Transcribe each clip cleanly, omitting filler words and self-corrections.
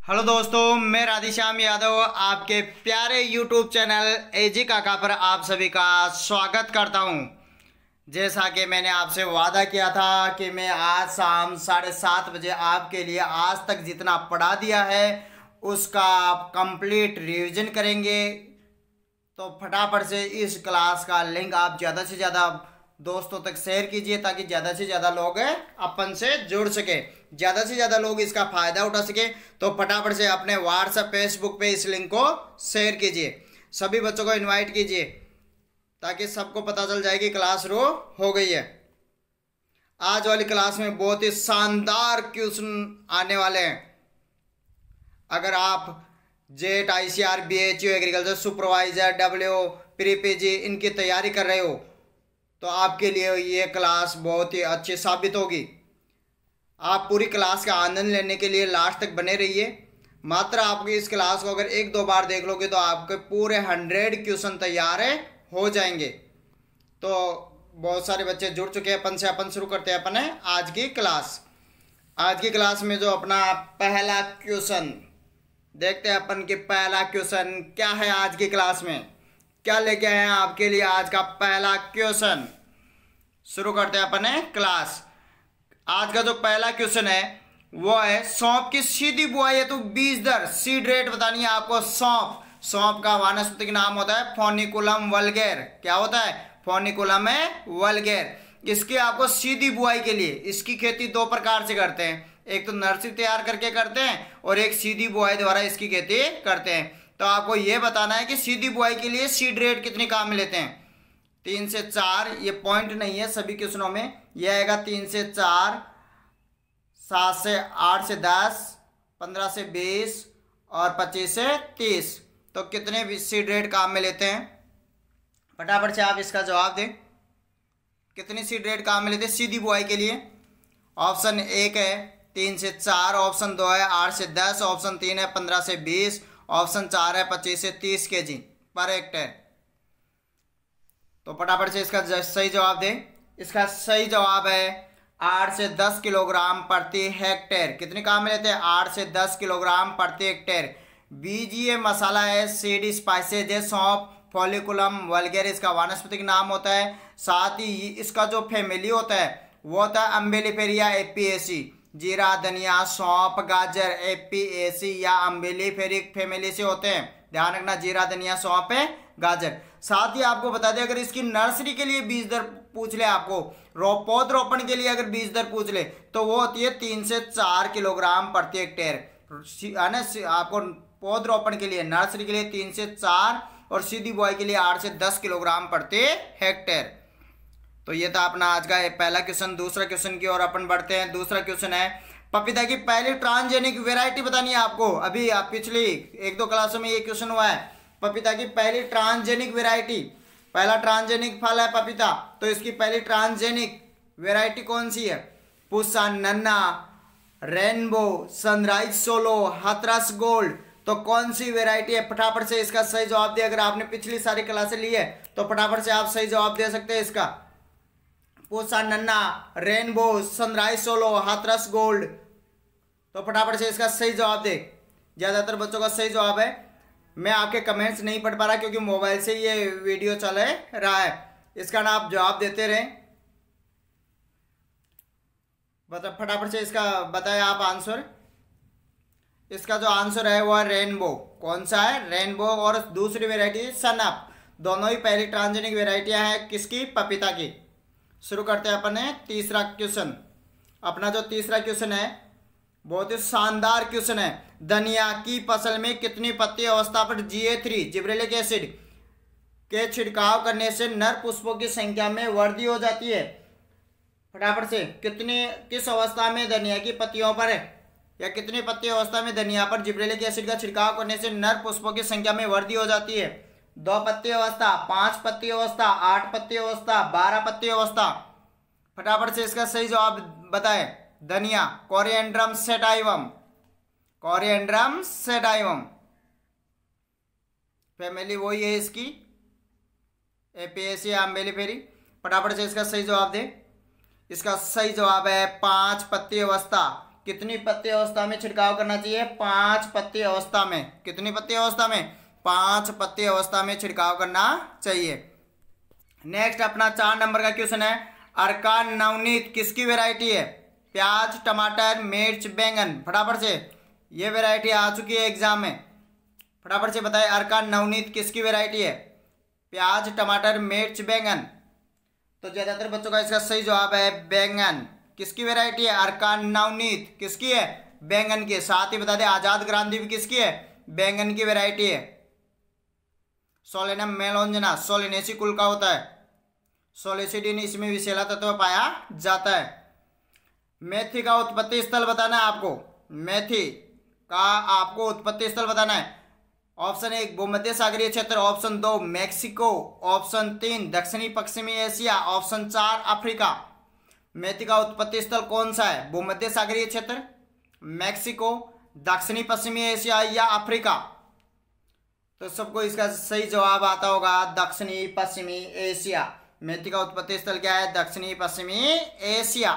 Hello दोस्तों, मैं राधेश्याम यादव आपके प्यारे यूट्यूब चैनल एजी काका पर आप सभी का स्वागत करता हूं। जैसा कि मैंने आपसे वादा किया था कि मैं आज शाम 7:30 बजे आपके लिए आज तक जितना पढ़ा दिया है उसका कंप्लीट रिवीजन करेंगे। तो फटाफट से इस क्लास का लिंक आप ज़्यादा से ज़्यादा दोस्तों तक शेयर कीजिए ताकि ज़्यादा से ज़्यादा लोग अपन से जुड़ सके, ज़्यादा से ज़्यादा लोग इसका फ़ायदा उठा सके। तो फटाफट से अपने व्हाट्सएप फेसबुक पे इस लिंक को शेयर कीजिए, सभी बच्चों को इनवाइट कीजिए ताकि सबको पता चल जाए कि क्लास रो हो गई है। आज वाली क्लास में बहुत ही शानदार क्वेश्चन आने वाले हैं। अगर आप jet, ICR, BHU, agriculture supervisor, WO, pre PG इनकी तैयारी कर रहे हो तो आपके लिए ये क्लास बहुत ही अच्छी साबित होगी। आप पूरी क्लास का आनंद लेने के लिए लास्ट तक बने रहिए। मात्र आपकी इस क्लास को अगर एक दो बार देख लोगे तो आपके पूरे 100 क्वेश्चन तैयार हो जाएंगे। तो बहुत सारे बच्चे जुड़ चुके हैं अपन से। अपन शुरू करते हैं अपने आज की क्लास। आज की क्लास में जो अपना पहला क्वेश्चन देखते हैं अपन कि पहला क्वेश्चन क्या है। आज की क्लास में क्या लेके आए हैं आपके लिए आज का पहला क्वेश्चन। शुरू करते हैं अपने क्लास। आज का जो पहला क्वेश्चन है वो है सौंफ की सीधी बुआई है तो बीज दर सीड रेट बतानी है आपको। सौंफ का वानस्पतिक नाम होता है फोनिकुलम वल्गैर। क्या होता है? फोनिकुलम वल्गैर। इसकी आपको सीधी बुआई के लिए इसकी खेती दो प्रकार से करते हैं, एक तो नर्सरी तैयार करके करते हैं और एक सीधी बुआई द्वारा इसकी खेती करते हैं। तो आपको यह बताना है कि सीधी बुआई के लिए सीड रेट कितनी काम में लेते हैं। 3 से 4, ये पॉइंट नहीं है सभी क्वेश्चनों में, यह आएगा 3 से 4, 7 से 8 से 10, 15 से 20 और 25 से 30। तो कितने भी सीड रेट काम में लेते हैं? फटाफट से आप इसका जवाब दें। कितनी सीड रेट काम में लेते हैं सीधी बुआई के लिए? ऑप्शन 1 है 3 से 4, ऑप्शन 2 है 8 से 10, ऑप्शन 3 है 15 से 20, ऑप्शन 4 है 25 से 30 kg पर हेक्टेयर। तो फटाफट से इसका सही जवाब दें। इसका सही जवाब है 8 से 10 किलोग्राम प्रति हेक्टेयर। कितने काम में लेते हैं? 8 से 10 किलोग्राम प्रति हेक्टेयर। बीजीय मसाला है, सीड स्पाइसेज है, सौंफ फोलिकुलम वल्गैर इसका वानस्पतिक नाम होता है। साथ ही इसका जो फैमिली होता है वो होता है अम्बेलिफेरिया एपिएसी। जीरा, धनिया, सौंफ, गाजर एपिएसी या अम्बेलिफेरिक फैमिली से होते हैं। ध्यान रखना, जीरा, धनिया, सौंफ है, गाजर। साथ ही आपको बता दें अगर इसकी नर्सरी के लिए बीज दर पूछ ले, आपको पौध रोपण के लिए अगर बीज दर पूछ ले तो वो होती है 3 से 4 किलोग्राम प्रति हेक्टेयर। है ना? आपको पौध रोपण के लिए नर्सरी के लिए 3 से 4 और सीधी बुआई के लिए 8 से 10 किलोग्राम प्रति हेक्टेयर। तो ये था अपना आज का पहला क्वेश्चन। दूसरा क्वेश्चन की ओर अपन बढ़ते हैं। दूसरा क्वेश्चन है पपीता की पहली ट्रांसजेनिक वेराइटी बतानी है आपको। अभी आप पिछली 1-2 क्लासों में ये क्वेश्चन हुआ है। पपीता की पहली ट्रांसजेनिक वेराइटी, पहला ट्रांसजेनिक फल है पपीता, तो इसकी पहली ट्रांसजेनिक वेराइटी कौन सी है? पुस्सा, नन्ना, rainbow, sunrise solo, Hathras gold. तो कौन सी वेराइटी है? फटाफट से इसका सही जवाब दे। अगर आपने पिछली सारी क्लासें ली है तो फटाफट से आप सही जवाब दे सकते हैं इसका। पुस्सा, नन्ना, rainbow, sunrise solo, Hathras gold. तो फटाफट से इसका सही जवाब दे। ज्यादातर बच्चों का सही जवाब है। मैं आपके कमेंट्स नहीं पढ़ पा रहा क्योंकि मोबाइल से ये वीडियो चल रहा है। इसका ना आप जवाब देते रहें। मतलब फटाफट से इसका बताएं आप आंसर। इसका जो आंसर है वो है रेनबो। कौन सा है? रेनबो। और दूसरी वेराइटी सनअप। दोनों ही पहली ट्रांसजेनिक वेराइटियां हैं किसकी? पपीता की। शुरू करते हैं अपने तीसरा क्वेश्चन। अपना जो तीसरा क्वेश्चन है बहुत ही शानदार क्वेश्चन है। धनिया की फसल में कितनी पत्ती अवस्था पर GA3 जिब्रेलिक एसिड के छिड़काव करने से नर पुष्पों की संख्या में वृद्धि हो जाती है? फटाफट से किस अवस्था में धनिया की पत्तियों पर या कितनी पत्ती अवस्था में धनिया पर जिब्रेलिक एसिड का छिड़काव करने से नर पुष्पों की संख्या में वृद्धि हो जाती है? 2 पत्ती अवस्था, 5 पत्ती अवस्था, 8 पत्ती अवस्था, 12 पत्ती अवस्था। फटाफट से इसका सही जवाब बताएं। धनिया, कोरिएंड्रम सेडाइवम। कोरिएंड्रम सेडाइवम फैमिली वही है इसकी, एपिएसी अम्बेलिफेरी। फटाफट से इसका सही जवाब दे। इसका सही जवाब है 5 पत्ती अवस्था। कितनी पत्ती अवस्था में छिड़काव करना चाहिए? 5 पत्ती अवस्था में। कितनी पत्ती अवस्था में? 5 पत्ती अवस्था में छिड़काव करना चाहिए। नेक्स्ट अपना 4 नंबर का क्वेश्चन है, अर्का नवनीत किसकी वेराइटी है? प्याज, टमाटर, मिर्च, बैंगन। फटाफट से, ये वेराइटी आ चुकी है एग्जाम में, फटाफट से बताए अर्का नवनीत किसकी वेराइटी है? प्याज, टमाटर, मिर्च, बैंगन। तो ज्यादातर बच्चों का इसका सही जवाब है बैंगन। किसकी वेराइटी है? अर्का नवनीत किसकी है? बैंगन की। साथ ही बता दें आजाद ग्रांदीप किसकी है? बैंगन की वेराइटी है। सोलेनम मेलोंजना सोलिनेसी कुल का होता है। सोलिसिडिन इसमें विषैला तत्व पाया जाता है। मेथी का उत्पत्ति स्थल बताना है आपको। मेथी का आपको उत्पत्ति स्थल बताना है। ऑप्शन 1 भूमध्य सागरीय क्षेत्र, ऑप्शन 2 मैक्सिको, ऑप्शन 3 दक्षिणी पश्चिमी एशिया, ऑप्शन 4 अफ्रीका। मेथी का उत्पत्ति स्थल कौन सा है? भूमध्य सागरीय क्षेत्र, मैक्सिको, दक्षिणी पश्चिमी एशिया या अफ्रीका? तो सबको इसका सही जवाब आता होगा दक्षिणी पश्चिमी एशिया। मेथी का उत्पत्ति स्थल क्या है? दक्षिणी पश्चिमी एशिया।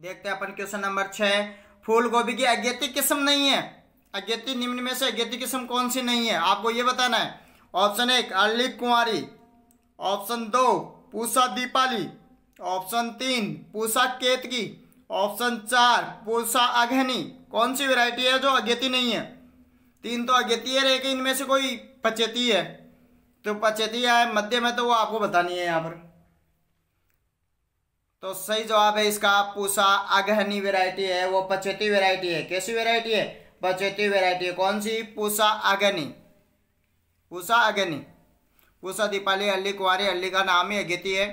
देखते हैं अपन क्वेश्चन नंबर 6, फूल गोभी की अगेती किस्म नहीं है। अगेती निम्न में से अगेती किस्म कौन सी नहीं है? आपको ये बताना है। ऑप्शन 1 अर्ली कुंवारी, ऑप्शन 2 पूसा दीपाली, ऑप्शन 3 पूसा केतकी, ऑप्शन 4 पूसा अघनी। कौन सी वैरायटी है जो अगेती नहीं है? 3 तो अगेती है, एक इनमें से कोई पचेती है। तो पचेती है मध्य में, तो वो आपको बतानी है यहाँ पर। तो सही जवाब है इसका पूसा अघनी वैरायटी है, वो पचेती वैरायटी है। कैसी वैरायटी है? पचेती वैरायटी है। कौन सी? पूसा अघनी। पूसा अघनी। पूसा दीपाली, अल्ली कुंवारी, अल्ली का नाम ही अगेती है।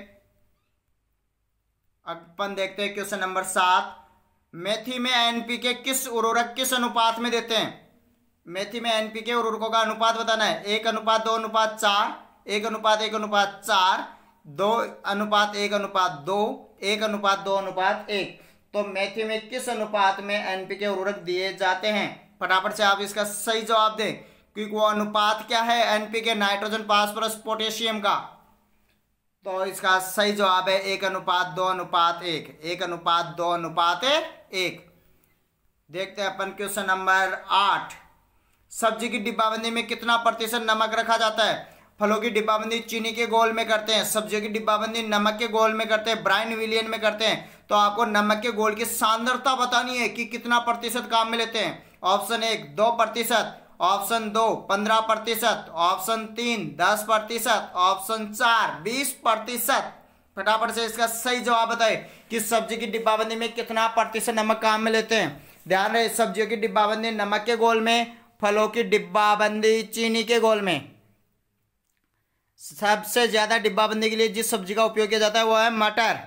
अपन देखते हैं क्वेश्चन नंबर 7, मेथी में एनपीके किस उर्वरक किस अनुपात में देते हैं? मेथी में एनपीके उर्वरकों का अनुपात बताना है। 1:2:4, 1:1:4, 2:1:2, 1:2:1। तो मेथी में किस अनुपात में एनपीके उर्वरक दिए जाते हैं? फटाफट से आप इसका सही जवाब दें, क्योंकि वो अनुपात क्या है एनपीके नाइट्रोजन, फास्फोरस, पोटेशियम का। तो इसका सही जवाब है 1:2:1, 1:2:1। देखते हैं अपन क्वेश्चन नंबर 8, सब्जी की डिब्बाबंदी में कितना प्रतिशत नमक रखा जाता है? फलों की डिब्बाबंदी चीनी के घोल में करते हैं, सब्जियों की डिब्बाबंदी नमक के घोल में करते हैं, ब्राइन विलियन में करते हैं। तो आपको नमक के घोल की सांद्रता बतानी है कि कितना प्रतिशत काम में लेते हैं। Option 1 2%, option 2 15%, option 3 10%, option 4 20%। फटाफट से इसका सही जवाब बताए कि सब्जी की डिब्बाबंदी में कितना प्रतिशत नमक काम में लेते हैं। ध्यान रहे, सब्जियों की डिब्बाबंदी नमक के घोल में, फलों की डिब्बाबंदी चीनी के घोल में। सबसे ज्यादा डिब्बाबंदी के लिए जिस सब्जी का उपयोग किया जाता है वो है मटर।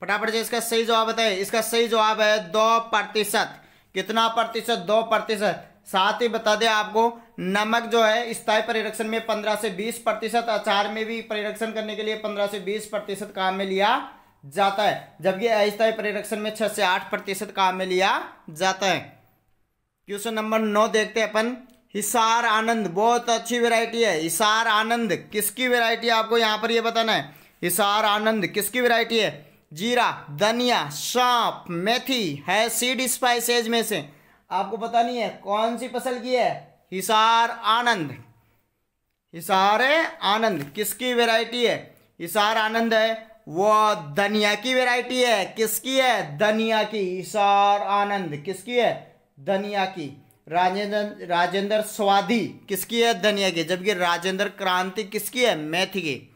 फटाफट से इसका सही जवाब बताए। इसका सही जवाब है 2%। कितना प्रतिशत? 2%। साथ ही बता दें आपको, नमक जो है स्थायी परिरक्षण में 15 से 20%, अचार में भी परिरक्षण करने के लिए 15 से 20% काम में लिया जाता है, जबकि अस्थायी परिरक्षण में 6 से 8% काम में लिया जाता है। क्वेश्चन नंबर 9 देखते हैं अपन, हिसार आनंद बहुत अच्छी वैरायटी है। हिसार आनंद किसकी वैरायटी है? आपको यहां पर ये बताना है। हिसार आनंद किसकी वैरायटी है? जीरा, धनिया, सौंफ, मेथी है सीड स्पाइसेज में से। आपको पता नहीं है कौन सी फसल की है? हिसार आनंद। हिसार आनंद किसकी वैरायटी है? हिसार आनंद है वो धनिया की वैरायटी है। किसकी है? धनिया की। हिसार आनंद किसकी है? धनिया की। राजेंद्र स्वादी किसकी है? धनिया की। जबकि राजेंद्र क्रांति किसकी है? मेथी की।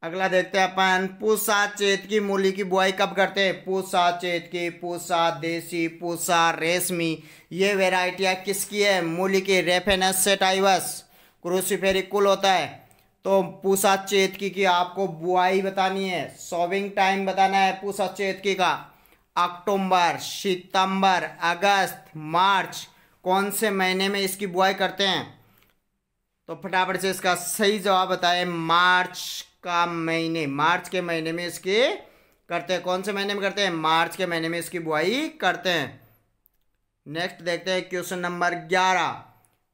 अगला देखते हैं अपन, पूसा चेतकी मूली की बुआई कब करते हैं? पूसा चेतकी, पूसा देसी, पूसा रेशमी, ये वेराइटियां किसकी है? मूली की। रेफेनस सेटाइवस क्रूसिफेरी कुल होता है। तो पूसा चेतकी की आपको बुआई बतानी है। सोविंग टाइम बताना है पूसा चेतकी का। अक्टूबर, सितंबर, अगस्त, मार्च, कौन से महीने में इसकी बुआई करते हैं? तो फटाफट से इसका सही जवाब बताएं। मार्च का महीने, मार्च के महीने में इसकी करते हैं। कौन से महीने में करते हैं? मार्च के महीने में इसकी बुआई करते हैं। नेक्स्ट देखते हैं क्वेश्चन नंबर 11,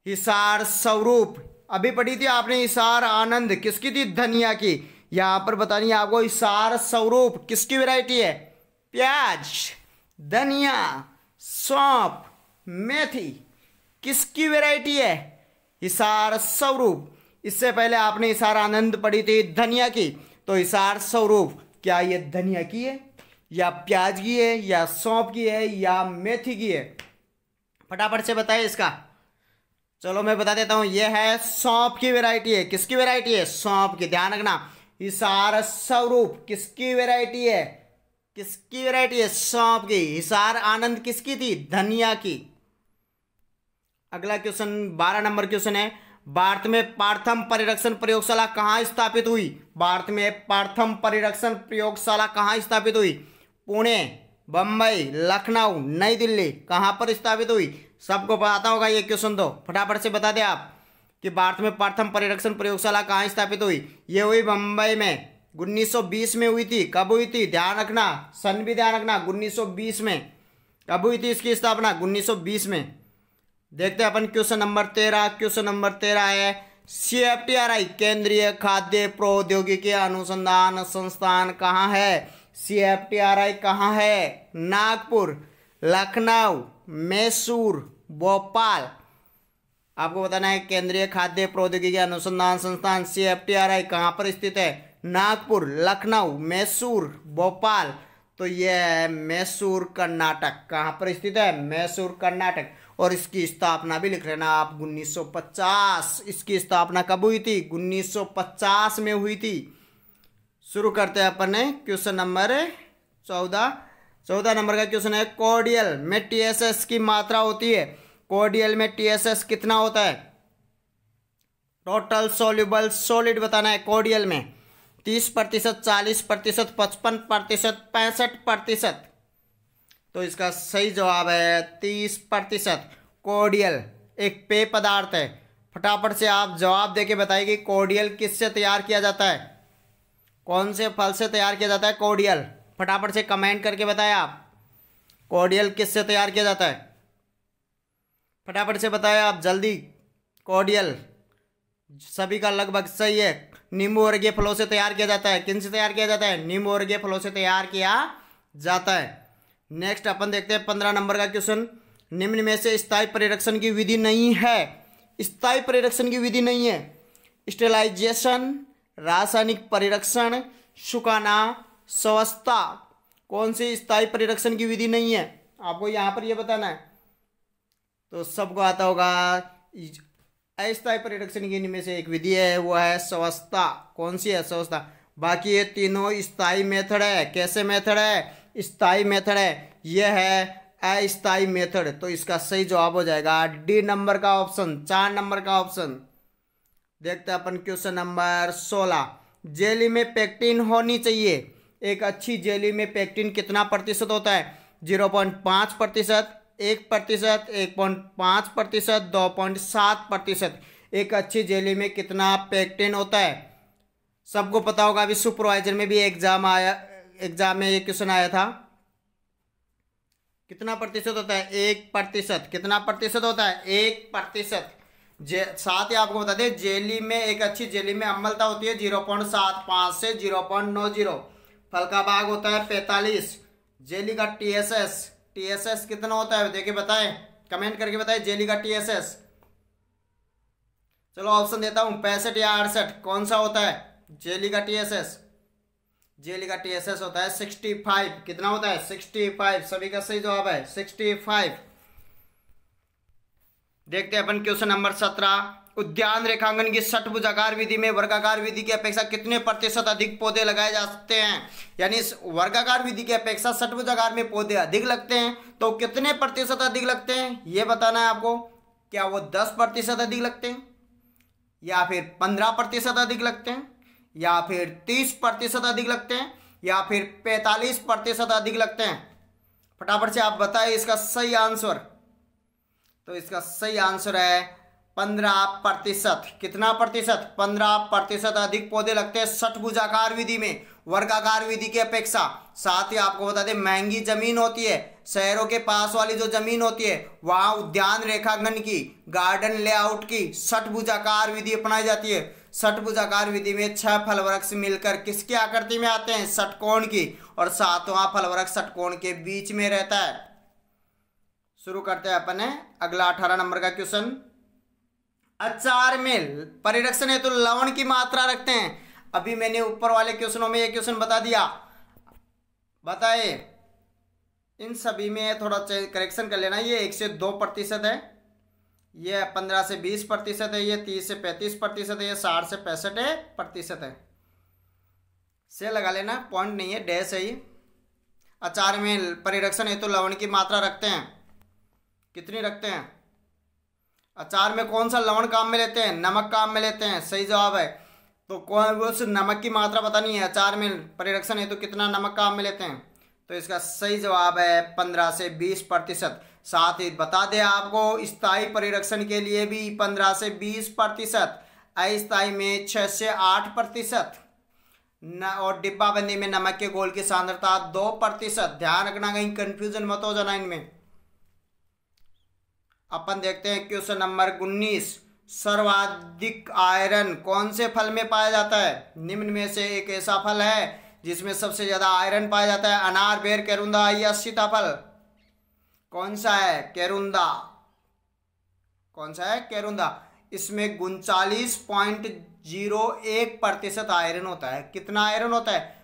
हिसार स्वरूप अभी पढ़ी थी आपने। हिसार आनंद किसकी थी? धनिया की। यहाँ पर बतानी है आपको हिसार स्वरूप किसकी वैरायटी है? प्याज, धनिया, सौंफ, मेथी किसकी वैरायटी है? हिसार स्वरूप। इससे पहले आपने हिसार आनंद पढ़ी थी धनिया की, तो हिसार स्वरूप क्या ये धनिया की है या प्याज की है या सौंफ की है या मेथी की है? फटाफट से बताइए इसका। चलो मैं बता देता हूं, यह है सौंफ की वैरायटी है। किसकी वैरायटी है? सौंफ की। ध्यान रखना, हिसार स्वरूप किसकी वैरायटी है? किसकी वैरायटी है? सौंफ की। हिसार आनंद किसकी थी? धनिया की। अगला क्वेश्चन 12 नंबर क्वेश्चन है, भारत में प्रथम परिरक्षण प्रयोगशाला कहाँ स्थापित हुई? भारत में प्रथम परिरक्षण प्रयोगशाला कहाँ स्थापित हुई? पुणे, बम्बई, लखनऊ, नई दिल्ली, कहाँ पर स्थापित हुई? सबको पता होगा ये क्वेश्चन, तो फटाफट से बता दें आप कि भारत में प्रथम परिरक्षण प्रयोगशाला कहाँ स्थापित हुई। ये हुई बम्बई में, 1920 में हुई थी। कब हुई थी? ध्यान रखना, सन भी ध्यान रखना, 1920 में। कब हुई थी इसकी स्थापना? 1920 में। देखते हैं अपन क्वेश्चन नंबर 13। क्वेश्चन नंबर 13 है, CFTRI केंद्रीय खाद्य प्रौद्योगिकी अनुसंधान संस्थान कहाँ है? CFTRI कहाँ है? नागपुर, लखनऊ, मैसूर, भोपाल। आपको बताना है केंद्रीय खाद्य प्रौद्योगिकी अनुसंधान संस्थान CFTRI कहाँ पर स्थित है? नागपुर, लखनऊ, मैसूर, भोपाल। तो यह है मैसूर कर्नाटक। कहाँ पर स्थित है? मैसूर कर्नाटक। और इसकी स्थापना भी लिख लेना आप, 1950। इसकी स्थापना कब हुई थी? 1950 में हुई थी। शुरू करते हैं अपन ने क्वेश्चन नंबर 14 नंबर का क्वेश्चन है, कोर्डियल में TSS की मात्रा होती है। कोर्डियल में TSS कितना होता है? टोटल सोल्यूबल सॉलिड बताना है। कोर्डियल में 30%, 40%, 55%, 65%। तो इसका सही जवाब है 30%। कोर्डियल एक पेय पदार्थ है। फटाफट से आप जवाब देके बताइए कि कोर्डियल किससे तैयार किया जाता है? कौन से फल से तैयार किया जाता है कोर्डियल? फटाफट से कमेंट करके बताएं आप, कोर्डियल किससे तैयार किया जाता है? फटाफट से बताएं आप जल्दी। कोर्डियल सभी का लगभग सही है। नींबू वर्गीय फलों से तैयार किया जाता है। किन से तैयार किया जाता है? नींबू वर्गीय फलों से तैयार किया जाता है। नेक्स्ट अपन देखते हैं 15 नंबर का क्वेश्चन, निम्न में से स्थायी परिरक्षण की विधि नहीं है। स्थायी परिरक्षण की विधि नहीं है। स्टेलाइजेशन, रासायनिक परिरक्षण, सुखाना, स्वास्थ्य। कौन सी स्थायी परिरक्षण की विधि नहीं है? आपको यहाँ पर ये बताना है। तो सबको आता होगा, अस्थायी परिरक्षण की इनमें से एक विधि है, वो है स्वास्थ्य। कौन सी है? स्वास्थ्य। बाकी ये तीनों स्थायी मेथड है। कैसे मेथड है? स्थायी मेथड है। यह है अस्थायी मेथड। तो इसका सही जवाब हो जाएगा डी नंबर का ऑप्शन, 4 नंबर का ऑप्शन। देखते हैं अपन क्वेश्चन नंबर 16, जेली में पेक्टिन होनी चाहिए। एक अच्छी जेली में पेक्टिन कितना प्रतिशत होता है? 0.5%, 1%, 1.5%, 2.7%। एक अच्छी जेली में कितना पेक्टिन होता है? सबको पता होगा। अभी सुपरवाइजर में भी एग्जाम में एक क्वेश्चन आया था। कितना प्रतिशत होता है? 1%। कितना प्रतिशत होता है? 1%। साथ ही आपको बता दें, जेली में, एक अच्छी जेली में अम्लता होती है 0.75 से 0.90। फल का भाग होता है 45। जेली का TSS कितना होता है? देखिए बताएं, कमेंट करके बताएं जेली का TSS। चलो ऑप्शन देता हूं, 65 या 68। कौन सा होता है जेली का TSS? जेली का TSS होता है 65। कितना होता है? 65। सभी का सही जवाब है 65। देखते हैं अपन क्वेश्चन नंबर 17, उद्यान रेखांकन की षटभुजाकार विधि में वर्गाकार विधि की अपेक्षा कितने प्रतिशत अधिक पौधे लगाए जा सकते हैं? यानी वर्गाकार विधि की अपेक्षा षटभुजाकार में पौधे अधिक लगते हैं, तो कितने प्रतिशत अधिक लगते हैं ये बताना है आपको। क्या वो 10% अधिक लगते हैं, या फिर 15% अधिक लगते हैं, या फिर 30% अधिक लगते हैं, या फिर 45% अधिक लगते हैं? फटाफट से आप बताएं इसका सही आंसर। तो इसका सही आंसर है 15%। कितना प्रतिशत? 15% अधिक पौधे लगते हैं षटभुजाकार विधि में वर्गाकार विधि की अपेक्षा। साथ ही आपको बता दें, महंगी जमीन होती है, शहरों के पास वाली जो जमीन होती है, वहां उद्यान रेखांकन की, गार्डन लेआउट की षटभुजाकार विधि अपनाई जाती है। षटभुजाकार विधि में 6 फलवृक्ष मिलकर किसकी आकृति में आते हैं? षटकोण की, और 7वां फलवृक्ष षटकोण के बीच में रहता है। शुरू करते हैं अपन अगला 18 नंबर का क्वेश्चन। अचार में परिरक्षण हेतु लवण की मात्रा रखते हैं। अभी मैंने ऊपर वाले क्वेश्चनों में ये क्वेश्चन बता दिया। बताए इन सभी में थोड़ा करेक्शन कर लेना। ये 1 से 2% है, ये 15 से 20% है, ये 30 से 35% है, ये 60 से 65% है। से लगा लेना, पॉइंट नहीं है, डैश है ये। अचार में परिरक्षण हेतु लवण की मात्रा रखते हैं। कितनी रखते हैं? अचार में कौन सा लवण काम में लेते हैं? नमक काम में लेते हैं। सही जवाब है। तो कौन उस नमक की मात्रा बतानी है। अचार में परिरक्षण हेतु कितना नमक काम में लेते हैं? तो इसका सही जवाब है 15 से 20%। साथ ही बता दें आपको, स्थायी परिरक्षण के लिए भी 15 से 20%, अस्थायी में 6 से 8%, और डिब्बाबंदी में नमक के घोल की सांद्रता 2%। ध्यान रखना, कहीं कंफ्यूजन मत हो जाना इनमें। अपन देखते हैं क्वेश्चन नंबर 19। सर्वाधिक आयरन कौन से फल में पाया जाता है? निम्न में से एक ऐसा फल है जिसमें सबसे ज्यादा आयरन पाया जाता है। अनार, बेर, केरुंदा या सीताफल? कौन सा है? केरुंदा। कौन सा है? केरुंदा। इसमें 39.01% आयरन होता है। कितना आयरन होता है?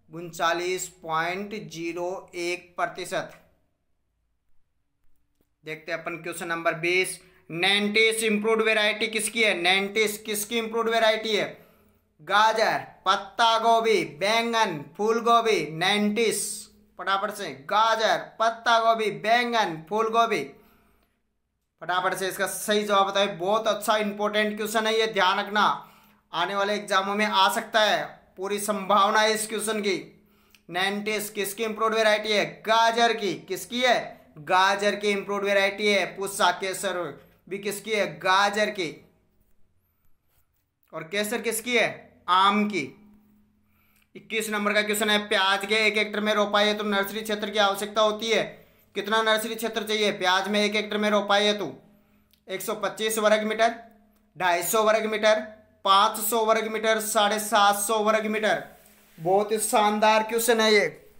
39.01%। देखते हैं अपन क्वेश्चन नंबर 20। नैंटिस इंप्रूव्ड वेराइटी किसकी है? नैंटिस किसकी इंप्रूव्ड वेराइटी है? गाजर, पत्ता गोभी, बैंगन, फूल गोभी। नैंटिस, फटाफट से। गाजर, पत्ता गोभी, बैंगन, फूल गोभी। फटाफट से इसका सही जवाब बताइए। बहुत अच्छा इंपॉर्टेंट क्वेश्चन है ये, ध्यान रखना, आने वाले एग्जामों में आ सकता है। पूरी संभावना है इस क्वेश्चन की। नैंटिस किसकी इंप्रूव्ड वेराइटी है? गाजर की। किसकी है? गाजर की इंप्रूव्ड वेराइटी है। पुष्पा केसर भी किसकी है? गाजर की। और केसर किसकी है? आम की। 21 नंबर का क्वेश्चन है। प्याज के 1 हेक्टेयर में रोपाई हेतु नर्सरी क्षेत्र की आवश्यकता होती है। कितना नर्सरी क्षेत्र चाहिए प्याज में 1 हेक्टेयर में रोपाई हेतु? 125 वर्ग मीटर, 250 वर्ग मीटर, 500 वर्ग मीटर, 750 वर्ग मीटर। बहुत ही शानदार क्वेश्चन है ये।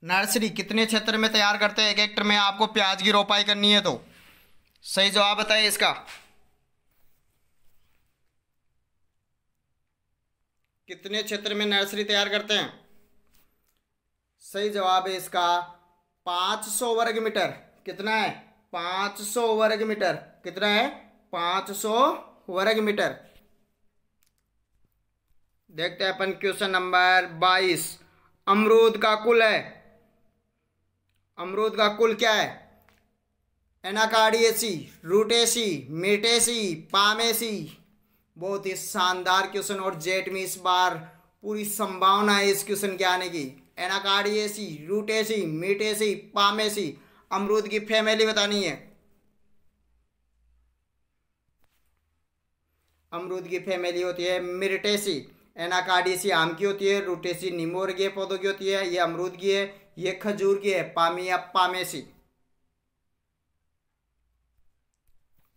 नर्सरी कितने क्षेत्र में तैयार करते हैं 1 हेक्टेयर में आपको प्याज की रोपाई करनी है? तो सही जवाब बताइए इसका। कितने क्षेत्र में नर्सरी तैयार करते हैं? सही जवाब है इसका 500 वर्ग मीटर। कितना है? 500 वर्ग मीटर। कितना है? 500 वर्ग मीटर। देखते हैं अपन क्वेश्चन नंबर 22। अमरूद का कुल है। अमरूद का कुल क्या है? Anacardiaceae, Rutaceae, Myrtaceae, Palmaceae. बहुत ही शानदार क्वेश्चन, और जेट में इस बार पूरी संभावना है इस क्वेश्चन के आने की। Anacardiaceae, Rutaceae, Myrtaceae, Palmaceae. अमरूद की फैमिली बतानी है। अमरूद की फैमिली होती है मिर्टेसी। एनाकार्डियेसी आम की होती है, रूटेसी नींबू पौधों की होती है, ये अमरूद की है, ये खजूर की है। पामिया पामेसी।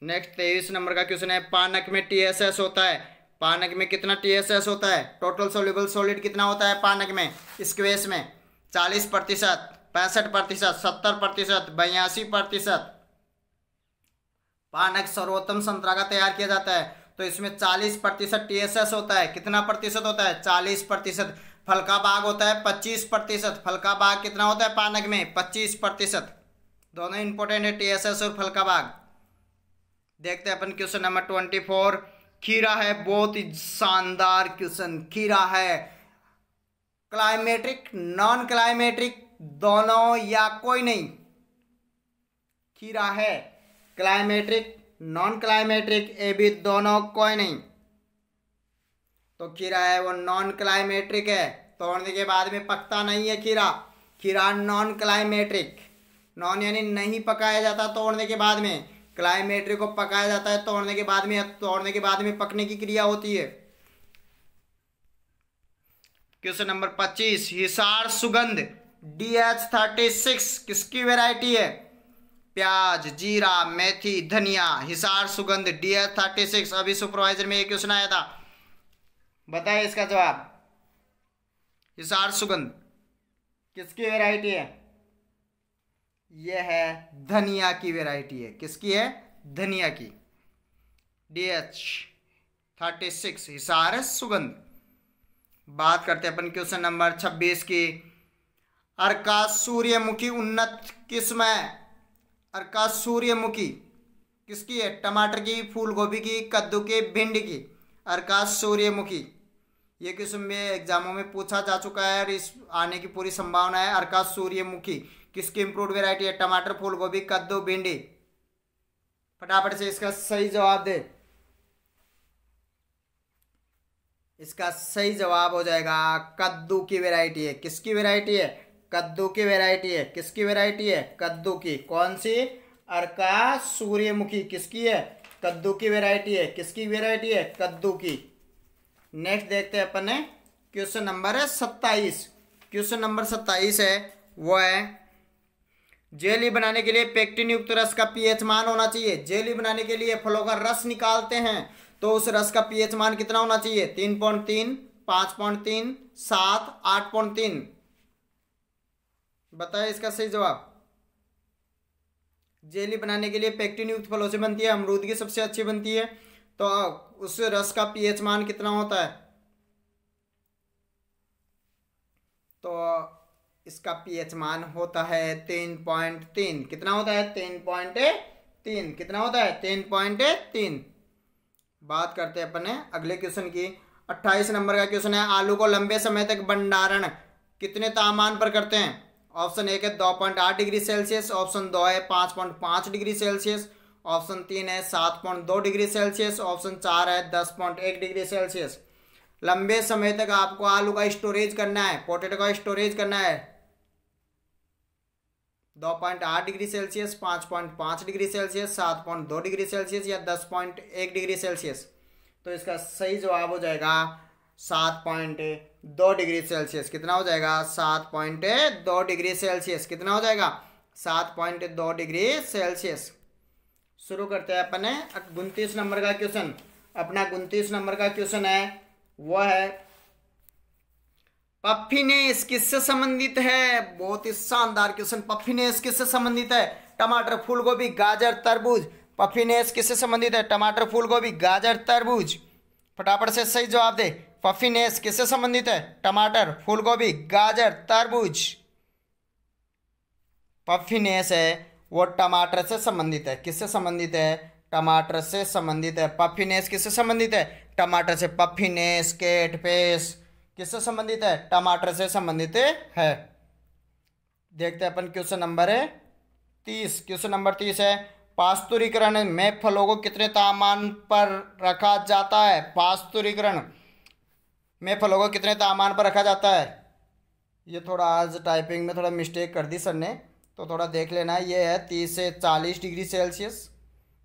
नेक्स्ट 23 नंबर का क्वेश्चन है। पानक में TSS होता है। पानक में कितना TSS होता है? टोटल सोल्यूबल सॉलिड कितना होता है पानक में? स्क्वेश में 40%, 65%, 70%, 82%। पानक सर्वोत्तम संतरा का तैयार किया जाता है, तो इसमें 40% TSS होता है। कितना प्रतिशत होता है? 40%। फल का भाग होता है 25%। फल का भाग कितना होता है पानक में? 25%। दोनों इंपॉर्टेंट है, TSS और फल का भाग। देखते हैं अपन क्वेश्चन नंबर 24। खीरा है, बहुत ही शानदार क्वेश्चन। खीरा है क्लाइमेट्रिक, नॉन क्लाइमेट्रिक, दोनों या कोई नहीं? खीरा है क्लाइमेट्रिक, नॉन क्लाइमेट्रिक, ए भी दोनों, कोई नहीं। तो खीरा है वो नॉन क्लाइमेट्रिक है, तोड़ने के बाद में पकता नहीं है खीरा। खीरा नॉन क्लाइमेट्रिक। नॉन यानी नहीं पकाया जाता तोड़ने के बाद में, क्लाइमेट्रिक को पकाया जाता है तोड़ने के बाद में। तोड़ने के बाद में पकने की क्रिया होती है। Question number 25। हिसार सुगंध DH36 किसकी वैरायटी है? प्याज, जीरा, मेथी, धनिया, हिसार, सुगंध। DS-36 अभी सुपरवाइजर में एक क्वेश्चन आया था, बताइए इसका जवाब। हिसार सुगंध किसकी वैरायटी है? यह है धनिया की वैरायटी है। किसकी है? धनिया की। DH-36 हिसार सुगंध। बात करते हैं अपन क्वेश्चन नंबर 26 की। अर्का सूर्यमुखी उन्नत किस्म है? अर्का सूर्यमुखी किसकी है? टमाटर की, फूल गोभी की, कद्दू की, भिंडी की। अर्का सूर्यमुखी ये क्वेश्चन में एग्जामों में पूछा जा चुका है और इस आने की पूरी संभावना है। अर्का सूर्यमुखी किसकी इंप्रूव्ड वैरायटी है? टमाटर, फूल गोभी, कद्दू, भिंडी। फटाफट से इसका सही जवाब दे। इसका सही जवाब हो जाएगा कद्दू की वैरायटी है। किसकी वैरायटी है? कद्दू की वैरायटी है। किसकी वैरायटी है? कद्दू की। कौन सी? अर्का सूर्यमुखी किसकी है? कद्दू की वैरायटी है। किसकी वैरायटी है? कद्दू की। नेक्स्ट देखते हैं अपन ने क्वेश्चन नंबर 27। क्वेश्चन नंबर 27 है वो है जेली बनाने के लिए पेक्टिन युक्त रस का पीएच मान होना चाहिए। जेली बनाने के लिए फलों का रस निकालते हैं तो उस रस का पीएच मान कितना होना चाहिए? 3.3, 5.3, 7, 8.3। बताइए इसका सही जवाब। जेली बनाने के लिए पेक्टिन युक्त फलों से बनती है, अमरूद की सबसे अच्छी बनती है, तो उस रस का पीएच मान कितना होता है? तो इसका पीएच मान होता है 3.3। कितना होता है? 3.3। कितना होता है? 3.3। बात करते हैं अपन अगले क्वेश्चन की। 28 नंबर का क्वेश्चन है आलू को लंबे समय तक भंडारण कितने तापमान पर करते हैं? ऑप्शन 1 है 2.8 डिग्री सेल्सियस, ऑप्शन 2 है 5.5 डिग्री सेल्सियस, ऑप्शन 3 है 7.2 डिग्री सेल्सियस, ऑप्शन 4 है 10.1 डिग्री सेल्सियस। लंबे समय तक आपको आलू का स्टोरेज करना है, पोटैटो का स्टोरेज करना है 2.8 degree Celsius, 5.5 degree Celsius, 7.2 degree Celsius या 10.1 डिग्री सेल्सियस। तो इसका सही जवाब हो जाएगा 7.2 डिग्री सेल्सियस। कितना हो जाएगा? 7.2 डिग्री सेल्सियस। कितना हो जाएगा? 7.2 डिग्री सेल्सियस। शुरू करते हैं अपने 29 नंबर का क्वेश्चन। अपना 29 नंबर का क्वेश्चन है वो है पफिनेस किससे संबंधित है? बहुत ही शानदार क्वेश्चन। पफिनेस किससे संबंधित है? टमाटर, फूल गोभी, गाजर, तरबूज। पफिनेस किससे संबंधित है? टमाटर, फूल गोभी, गाजर, तरबूज। फटाफट से सही जवाब दे। पफिनेस किससे संबंधित है? टमाटर, फूल गोभी, गाजर, तरबूज। पफिनेस है वो टमाटर से संबंधित है। किससे संबंधित है? टमाटर से संबंधित है। पफिनेस किससे संबंधित है? टमाटर से। पफिनेस, केटपेस किससे संबंधित है? टमाटर से संबंधित है। देखते हैं अपन क्वेश्चन नंबर 30। क्वेश्चन नंबर 30 है पास्तुरीकरण में फलों को कितने तापमान पर रखा जाता है? पास्तुरीकरण में फलों को कितने तापमान पर रखा जाता है? ये थोड़ा आज टाइपिंग में थोड़ा मिस्टेक कर दी सर ने, तो थोड़ा देख लेना। ये है 30 से 40 डिग्री सेल्सियस,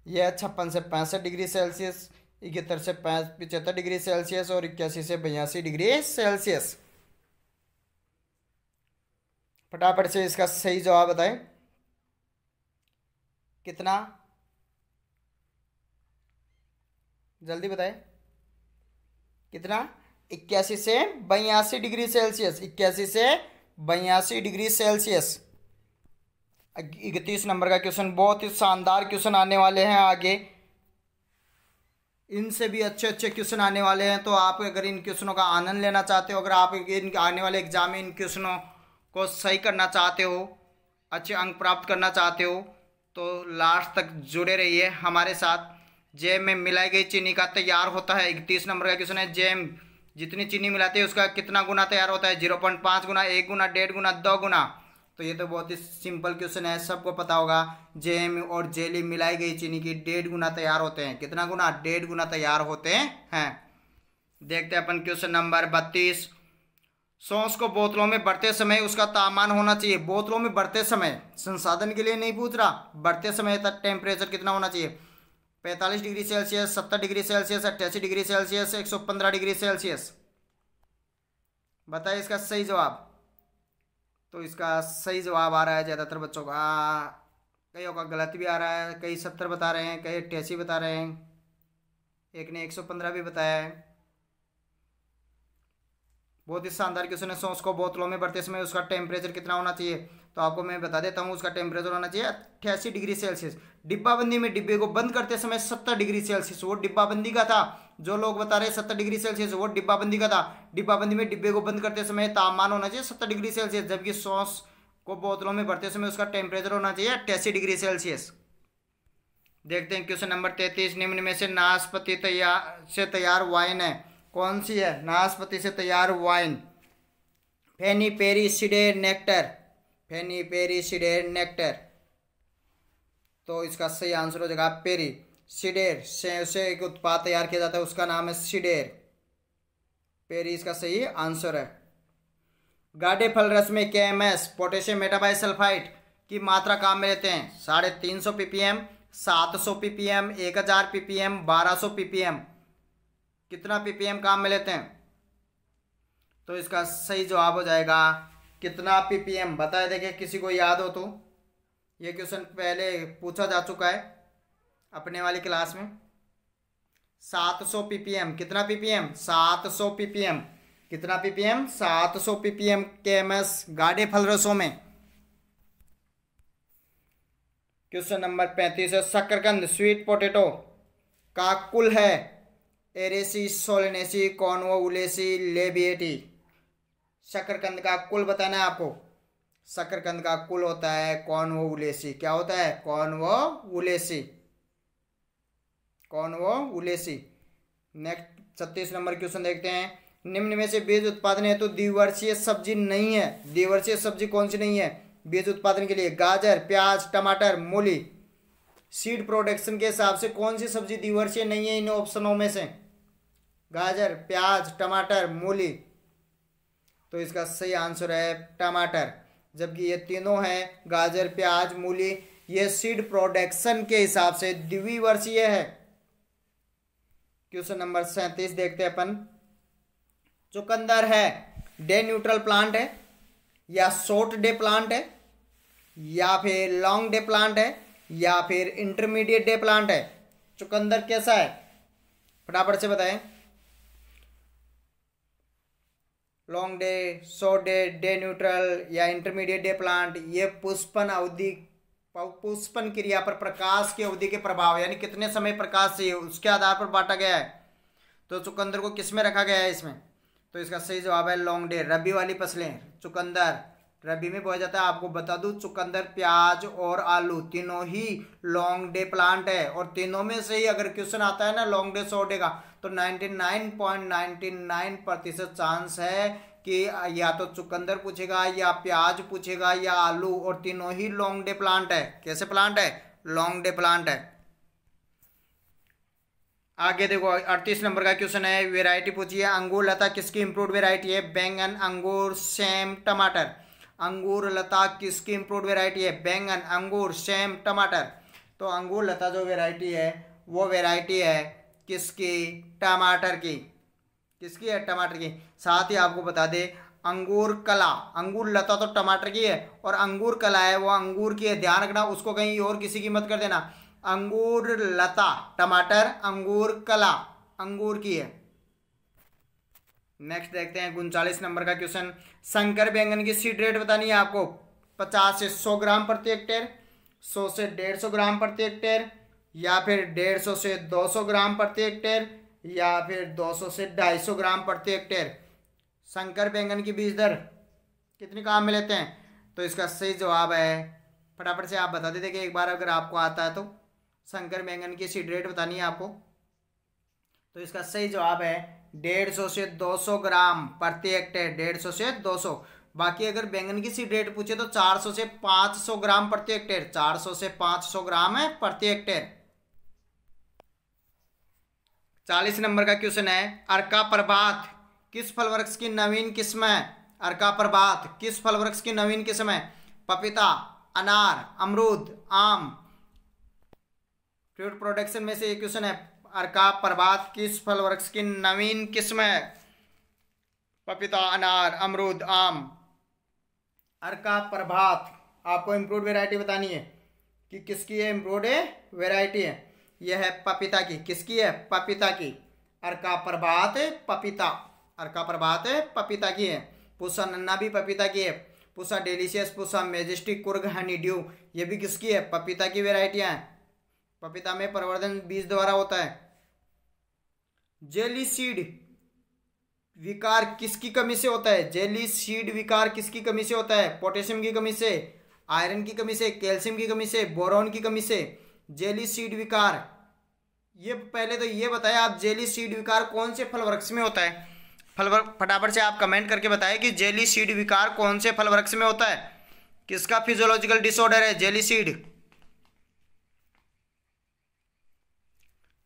यह है 56 से 65 डिग्री सेल्सियस, 71 से 75 डिग्री सेल्सियस और 81 से 82 डिग्री सेल्सियस। फटाफट से इसका सही जवाब बताएं। कितना? जल्दी बताएं। कितना? 81 से 82 डिग्री सेल्सियस। 81 से 82 डिग्री सेल्सियस। 31 नंबर का क्वेश्चन, बहुत ही शानदार क्वेश्चन आने वाले हैं आगे। इनसे भी अच्छे अच्छे क्वेश्चन आने वाले हैं, तो आप अगर इन क्वेश्चनों का आनंद लेना चाहते हो, अगर आप इन आने वाले एग्जाम में इन क्वेश्चनों को सही करना चाहते हो, अच्छे अंक प्राप्त करना चाहते हो, तो लास्ट तक जुड़े रहिए हमारे साथ। जैम में मिलाई गई चीनी का तैयार होता है। 31 नंबर का क्वेश्चन है जैम जितनी चीनी मिलाते हैं उसका कितना गुना तैयार होता है? 0.5 गुना, 1 गुना, 1.5 गुना, 2 गुना। तो ये तो बहुत ही सिंपल क्वेश्चन है, सबको पता होगा। जैम और जेली मिलाई गई चीनी की 1.5 गुना तैयार होते हैं। कितना गुना? 1.5 गुना तैयार होते हैं। देखते हैं अपन क्वेश्चन नंबर 32। सॉस को बोतलों में भरते समय उसका तापमान होना चाहिए। बोतलों में भरते समय, संसाधन के लिए नहीं पूछ रहा, भरते समय तक टेम्परेचर कितना होना चाहिए? 45 degree Celsius, 70 degree Celsius, 88 degree Celsius, 115 degree Celsius. बताइए इसका सही जवाब। तो इसका सही जवाब आ रहा है ज़्यादातर बच्चों का कईयों का गलत भी आ रहा है, कई 70 बता रहे हैं, कई 88 बता रहे हैं, एक ने 115 भी बताया है। बहुत ही शानदार क्वेश्चन है। सॉस को बोतलों में भरते समय उसका टेम्परेचर कितना होना चाहिए? तो आपको मैं बता देता हूँ, उसका टेम्परेचर होना चाहिए 88 डिग्री सेल्सियस। डिब्बाबंदी में डिब्बे को बंद करते समय 70 डिग्री सेल्सियस, वो डिब्बाबंदी का था। जो लोग बता रहे 70 डिग्री सेल्सियस, वो डिब्बाबंदी का था। डिब्बाबंदी में डिब्बे को बंद करते समय तापमान होना चाहिए 70 डिग्री सेल्सियस, जबकि सॉस को बोतलों में भरते समय उसका टेम्परेचर होना चाहिए 88 डिग्री सेल्सियस। देखते हैं क्वेश्चन नंबर 33। निम्न में से नाशपाती तैयार वाइन है, कौन सी है? नाशपाती से तैयार वाइन। फेनी पेरी सीडेड नेक्टर, फेनी पेरी सीडेड नेक्टर। तो इसका सही आंसर हो जाएगा पेरी। सीडेर से एक उत्पाद तैयार किया जाता है, उसका नाम है सीडेर। पेरी इसका सही आंसर है। गाढ़े फल रस में KMS पोटेशियम मेटाबाइसल्फाइड की मात्रा काम में लेते हैं? 350 ppm, 700 ppm, 1000 ppm, 1200 ppm। कितना ppm काम में लेते हैं? तो इसका सही जवाब हो जाएगा कितना ppm। बताए देखिए, किसी को याद हो तो। ये क्वेश्चन पहले पूछा जा चुका है अपने वाली क्लास में। 700 ppm। कितना ppm? 700 ppm। कितना ppm? 700 ppm KMS गाढ़े फल रसों में। क्वेश्चन नंबर 35 है। शकरकंद स्वीट पोटैटो का कुल है? Araceae, Solanaceae, Convolvulaceae, Labiatae. शकरकंद का कुल बताना है आपको। शकरकंद का कुल होता है कॉन्वोउलेसी। क्या होता है? कॉन्वोउलेसी, कॉन्वोउलेसी। नेक्स्ट 36 नंबर क्वेश्चन देखते हैं। निम्न में से बीज उत्पादन हेतु द्विवर्षीय सब्जी नहीं है। द्विवर्षीय सब्जी कौन सी नहीं है बीज उत्पादन के लिए? गाजर, प्याज, टमाटर, मूली। सीड प्रोडक्शन के हिसाब से कौन सी सब्जी द्विवर्षीय नहीं है इन ऑप्शनों में से? गाजर, प्याज, टमाटर, मूली। तो इसका सही आंसर है टमाटर। जबकि ये तीनों हैं, गाजर, प्याज, मूली, ये सीड प्रोडक्शन के हिसाब से द्विवर्षीय है। क्वेश्चन नंबर 37 देखते हैं अपन। चुकंदर है डे न्यूट्रल प्लांट है, या शॉर्ट डे प्लांट है, या फिर लॉन्ग डे प्लांट है, या फिर इंटरमीडिएट डे प्लांट है? चुकंदर कैसा है? फटाफट से बताएं। Long day, short day, day neutral या इंटरमीडिएट डे प्लांट। ये पुष्पन क्रिया पर प्रकाश की अवधि के प्रभाव, यानी कितने समय प्रकाश चाहिए, उसके आधार पर बांटा गया है। तो चुकंदर को किस में रखा गया है इसमें? तो इसका सही जवाब है लॉन्ग डे। रबी वाली फसलें चुकंदर रबी में बोया जाता है। आपको बता दूं, चुकंदर, प्याज और आलू तीनों ही लॉन्ग डे प्लांट है। और तीनों में से ही अगर क्वेश्चन आता है ना लॉन्ग डे शॉर्ट डे का, तो 99.99% चांस है कि या तो चुकंदर पूछेगा, या प्याज पूछेगा, या आलू। और तीनों ही लॉन्ग डे प्लांट है। कैसे प्लांट है? लॉन्ग डे प्लांट है। आगे देखो 38 नंबर का क्वेश्चन है। वेराइटी पूछिए। अंगूर लता किसकी इम्प्रूव्ड वेराइटी है? बैंगन, अंगूर, सेम, टमाटर। अंगूर लता किसकी इम्प्रूव्ड वेराइटी है? बैंगन, अंगूर, सेम, टमाटर। तो अंगूर लता जो वेराइटी है वो वेराइटी है किसकी? टमाटर की। किसकी है? टमाटर की। साथ ही आपको बता दे, अंगूर कला, अंगूर लता तो टमाटर की है, और अंगूर कला है वो अंगूर की है। ध्यान रखना, उसको कहीं और किसी की मत कर देना। अंगूर लता टमाटर, अंगूर कला अंगूर की है। नेक्स्ट देखते हैं 39 नंबर का क्वेश्चन। संकर बैंगन की सीड रेट बतानी है आपको। 50 से 100 ग्राम प्रति हेक्टेयर, 100 से 150 ग्राम प्रति हेक्टेयर, या फिर 150 से 200 ग्राम प्रति हेक्टेयर, या फिर 200 से 250 ग्राम प्रति हेक्टेयर। संकर बैंगन की बीज दर कितनी काम में लेते हैं? तो इसका सही जवाब है, फटाफट से आप बता देते कि एक बार अगर आपको आता है तो। संकर बैंगन की सीड रेट बतानी है आपको। तो इसका सही जवाब है 150 से 200 ग्राम प्रति हेक्टेयर। 150 से 200। बाकी अगर बैंगन की सीड रेट पूछे तो 400 से 500 ग्राम प्रति हेक्टेयर। 400 से 500 ग्राम है प्रति हेक्टेयर। 40 नंबर का क्वेश्चन है। अर्का प्रभात किस फल वृक्ष की नवीन किस्म है? अर्का प्रभात किस फल वृक्ष की नवीन किस्म है? पपीता, अनार, अमरूद, आम। फ्रूट प्रोडक्शन में से एक क्वेश्चन है। अर्का प्रभात किस फल वृक्ष की नवीन किस्म है? पपीता, अनार, अमरूद, आम। अर्का प्रभात आपको इम्प्रूव्ड वेराइटी बतानी है। कि किसकी है इम्प्रूव्ड वेराइटी है। यह है पपीता की, किसकी है, पपीता की। अर्का प्रभात पपीता, अर्का प्रभात पपीता की है। पूसा नन्ना भी पपीता की है। Pusa delicious, Pusa Majestic, Coorg, Honey due, ये भी किसकी है, पपीता की वेराइटियां हैं। पपीता में प्रवर्धन बीज द्वारा होता है। जेली सीड विकार किसकी कमी से होता है, जेली सीड विकार किसकी कमी से होता है, पोटेशियम की कमी से, आयरन की कमी से, कैल्शियम की कमी से, बोरॉन की कमी से। जेली सीड विकार, ये पहले तो ये बताया आप, जेली सीड विकार कौन से फल वृक्ष में होता है। फल फटाफट से आप कमेंट करके बताएं कि जेली सीड विकार कौन से फल वृक्ष में होता है, किसका फिजियोलॉजिकल डिसऑर्डर है जेली सीड।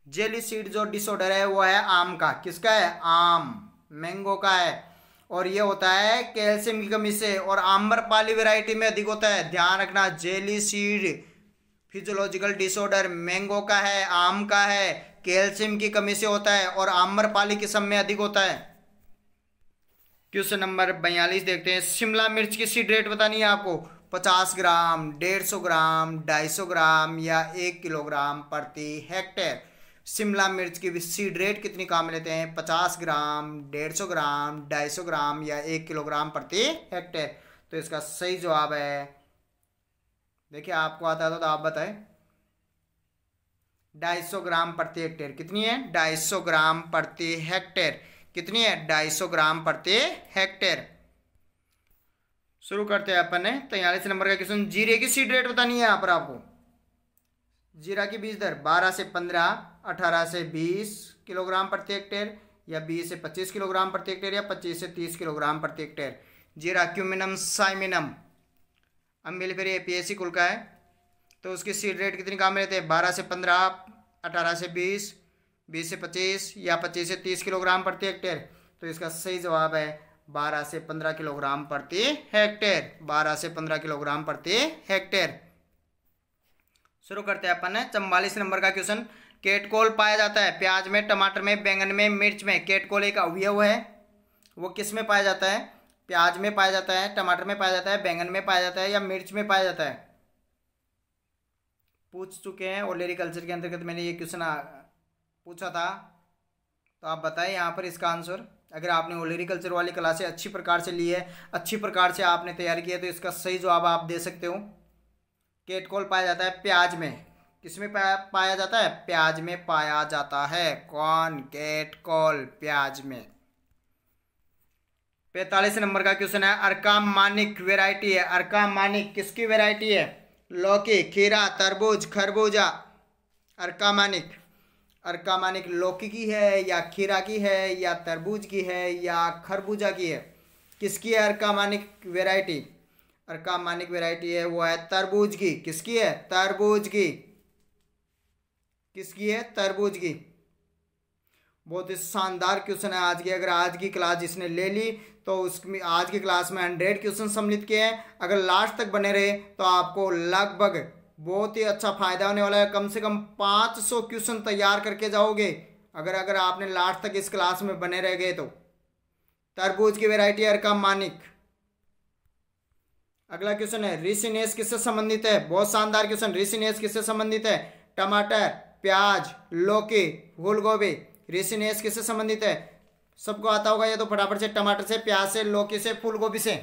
जेली सीड जो डिसऑर्डर है वो है आम का, किसका है, आम, मैंगो का है। और ये होता है कैल्शियम की कमी से, और आम्रपाली वैरायटी में अधिक होता है। ध्यान रखना, jelly seed physiological disorder mango का है, आम का है, कैल्शियम की कमी से होता है, और आम्रपाली किस्म में अधिक होता है। क्वेश्चन नंबर 42 देखते हैं। शिमला मिर्च की सीड रेट बतानी है आपको, 50 ग्राम, 150 ग्राम, 250 ग्राम या 1 किलोग्राम प्रति हेक्टेयर। शिमला मिर्च की सीड रेट कितनी काम लेते हैं, 50 ग्राम, 150 ग्राम, 250 ग्राम या 1 किलोग्राम प्रति हेक्टेयर। तो इसका सही जवाब है, देखिए आपको आता है तो आप बताएं, 250 ग्राम प्रति हेक्टेयर। कितनी है, 250 ग्राम प्रति हेक्टेयर। कितनी है, 250 ग्राम प्रति हेक्टेयर। शुरू करते हैं अपन ने 43 नंबर का क्वेश्चन। जीरे की सीड रेट बतानी है यहाँ पर आपको। जीरा की बीज दर 12 से 15, 18 से 20 किलोग्राम प्रति हेक्टेयर, या 20 से 25 किलोग्राम प्रति हेक्टेयर, या 25 से 30 किलोग्राम प्रति हेक्टेयर। जीरा क्यूमिनम साइमिनम अम्बिलिफेरी एपिएसी कुल का है। तो उसकी सीड रेट कितनी काम में लेते हैं, 12 से 15, 18 से 20, 20 से 25 या 25 से 30 किलोग्राम प्रति हेक्टेयर। तो इसका सही जवाब है 12 से 15 किलोग्राम प्रति हेक्टेयर, 12 से 15 किलोग्राम प्रति हेक्टेयर। शुरू करते हैं अपन 44 नंबर का क्वेश्चन। केटकोल पाया जाता है प्याज में, टमाटर में, बैंगन में, मिर्च में। केटकोल एक अवयव है, वो किस में पाया जाता है, प्याज में पाया जाता है, टमाटर में पाया जाता है, बैंगन में पाया जाता है, या मिर्च में पाया जाता है। पूछ चुके हैं ओलेरी कल्चर के अंतर्गत, मैंने ये क्वेश्चन पूछा था, तो आप बताएं यहाँ पर इसका आंसर। अगर आपने ओलेरी कल्चर वाली क्लासें अच्छी प्रकार से ली है, अच्छी प्रकार से आपने तैयारी की है, तो इसका सही जवाब आप दे सकते हो। केटकोल पाया जाता है प्याज में, किसमें पाया जाता है, प्याज में पाया जाता है। कौन, केटकोल, प्याज में। 45 नंबर का क्वेश्चन है। अर्का मानिक वेराइटी है, अर्का मानिक किसकी वेराइटी है, लौकी, खीरा, तरबूज, खरबूजा। अर्का मानिक, अर्का मानिक लौकी की है, या खीरा की है, या तरबूज की है, या खरबूजा की है। किसकी है अर्का मानिक वेराइटी, अर्का मानिक वेराइटी है वो है तरबूज की। किसकी है, तरबूज की। किसकी है, तरबूज की। बहुत ही शानदार क्वेश्चन है आज की। अगर आज की क्लास जिसने ले ली तो उसमें आज की क्लास में 100 क्वेश्चन सम्मिलित किए हैं। अगर लास्ट तक बने रहे तो आपको लगभग बहुत ही अच्छा फायदा होने वाला है। कम से कम 500 क्वेश्चन तैयार करके जाओगे अगर आपने लास्ट तक इस क्लास में बने रह गए तो। तरबूज की वैरायटी अर्का मानिक। अगला क्वेश्चन है, रिसिनेस किससे संबंधित है। बहुत शानदार क्वेश्चन। रिसिनेस किससे संबंधित है, टमाटर, प्याज, लौकी, फूल गोभी। रिसिनेस किससे संबंधित है, सबको आता होगा ये तो फटाफट से। टमाटर से, प्याज से, लौकी से, फूल गोभी से।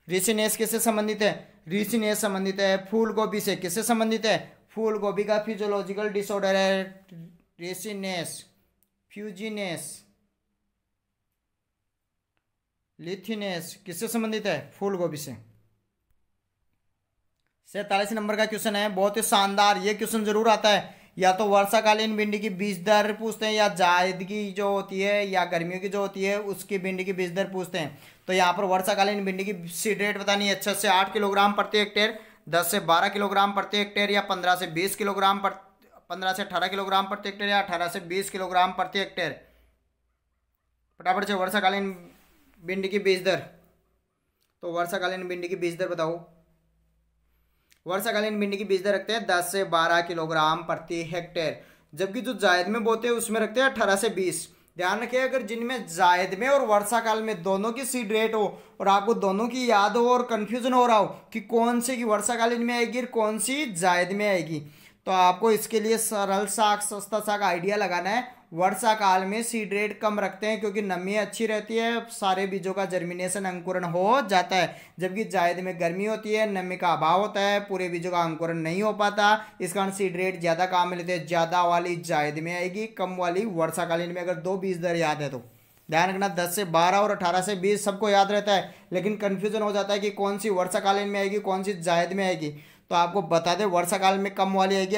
रिसिनेस किससे संबंधित है, रिसिनेस संबंधित है फूल गोभी से। किससे संबंधित है, फूल गोभी का फिजियोलॉजिकल डिसऑर्डर है रिसिनेस। फ्यूजिनेस, लिथिनेस किससे संबंधित है, फूल गोभी से। 47 नंबर का क्वेश्चन है, बहुत ही शानदार। ये क्वेश्चन जरूर आता है, या तो वर्षाकालीन भिंडी की बीज दर पूछते हैं, या जायद की जो होती है या गर्मियों की जो होती है उसकी भिंडी की बीज दर पूछते हैं। तो यहाँ पर वर्षाकालीन भिंडी की सीड रेट बतानी है। 6 से 8 किलोग्राम प्रति हेक्टेयर, 10 से 12 किलोग्राम प्रति हेक्टेयर, या 15 से 20 किलोग्राम 15 से 18 किलोग्राम प्रति हेक्टेयर, या 18 से 20 किलोग्राम प्रति हेक्टेयर। फटाफट से वर्षाकालीन भिंडी की बीज दर। तो वर्षाकालीन भिंडी की बीज दर बताओ। वर्षाकालीन भिंडी की बीज दर रखते हैं 10 से 12 किलोग्राम प्रति हेक्टेयर, जबकि जो जायद में बोते हैं उसमें रखते हैं 18 से 20। ध्यान रखिए, अगर जिनमें जायद में और वर्षा काल में दोनों की सीड रेट हो और आपको दोनों की याद हो और कंफ्यूजन हो रहा हो कि कौन सी की वर्षाकालीन में आएगी और कौन सी जायद में आएगी, तो आपको इसके लिए सरल सा सस्ता सा आइडिया लगाना है। वर्षा काल में सीड रेट कम रखते हैं क्योंकि नमी अच्छी रहती है, सारे बीजों का जर्मिनेशन अंकुरण हो जाता है, जबकि जायद में गर्मी होती है, नमी का अभाव होता है, पूरे बीजों का अंकुरण नहीं हो पाता। इस कारण सीड रेट ज़्यादा काम में लेते हैं, ज़्यादा वाली जायद में आएगी, कम वाली वर्षाकालीन में। अगर दो बीज दर याद है तो ध्यान रखना, 10 से 12 और 18 से 20 सबको याद रहता है, लेकिन कन्फ्यूजन हो जाता है कि कौन सी वर्षाकालीन में आएगी कौन सी जायद में आएगी। तो आपको बता दें, वर्षाकाल में कम वाली आएगी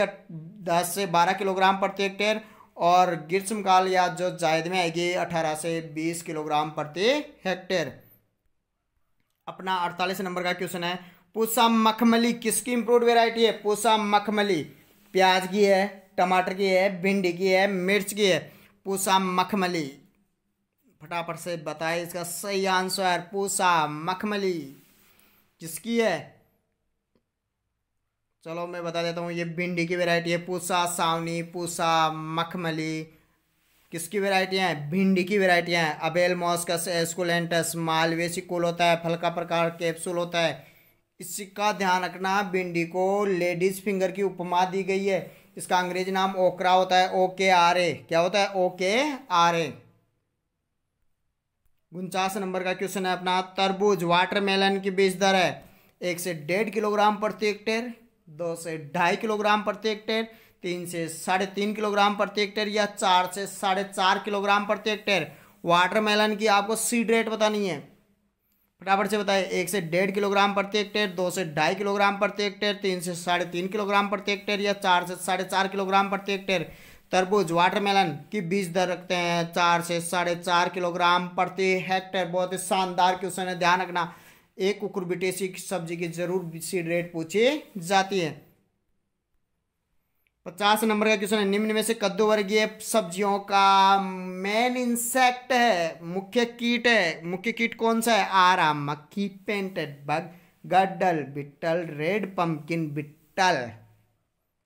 10 से 12 किलोग्राम प्रति हेक्टेयर, और ग्रीष्मकाल या जो जायद में आएगी 18 से 20 किलोग्राम प्रति हेक्टेयर। अपना 48 नंबर का क्वेश्चन है, पूसा मखमली किसकी इंप्रूव्ड वेराइटी है? पूसा मखमली प्याज की है, टमाटर की है, भिंडी की है, मिर्च की है। पूसा मखमली, फटाफट से बताए इसका सही आंसर। पूसा मखमली किसकी है? चलो मैं बता देता हूँ, ये भिंडी की वैरायटी है। पूसा सावनी, पूसा मखमली किसकी वैरायटियाँ हैं? भिंडी की वैरायटियाँ हैं। अबेल मॉस्कस एस्कुलेंटस, मालवेसी कुल होता है, फल का प्रकार कैप्सूल होता है। इसका ध्यान रखना, भिंडी को लेडीज फिंगर की उपमा दी गई है, इसका अंग्रेजी नाम ओकरा होता है, OKRA। क्या होता है? OKRA। 49 नंबर का क्वेश्चन है अपना, तरबूज वाटरमेलन की बीज दर है 1 से 1.5 किलोग्राम प्रति हेक्टेयर, 2 से 2.5 किलोग्राम प्रति हेक्टेयर, 3 से 3.5 किलोग्राम प्रति हेक्टेयर, या 4 से 4.5 किलोग्राम प्रति हेक्टेयर। वाटरमेलन की आपको सीड रेट बतानी है, फटाफट से बताए। 1 से 1.5 किलोग्राम प्रति हेक्टेयर, 2 से 2.5 किलोग्राम प्रति हेक्टेयर, 3 से 3.5 किलोग्राम प्रति हेक्टेयर, या 4 से 4.5 किलोग्राम प्रति हेक्टेयर। तरबूज वाटरमेलन की बीज दर रखते हैं 4 से 4.5 किलोग्राम प्रति हेक्टेयर। बहुत ही शानदार क्वेश्चन है, ध्यान रखना। एक कुकुरबिटेसी की सब्जी की जरूर सीड रेट पूछी जाती है। 50 नंबर का क्वेश्चन है, निम्न में से कद्दू वर्गीय सब्जियों का मेन इंसेक्ट है, मुख्य कीट है, मुख्य कीट कौन सा है? आरा, मक्खी, painted bug, गड्डल Beetal, red pumpkin Beetal.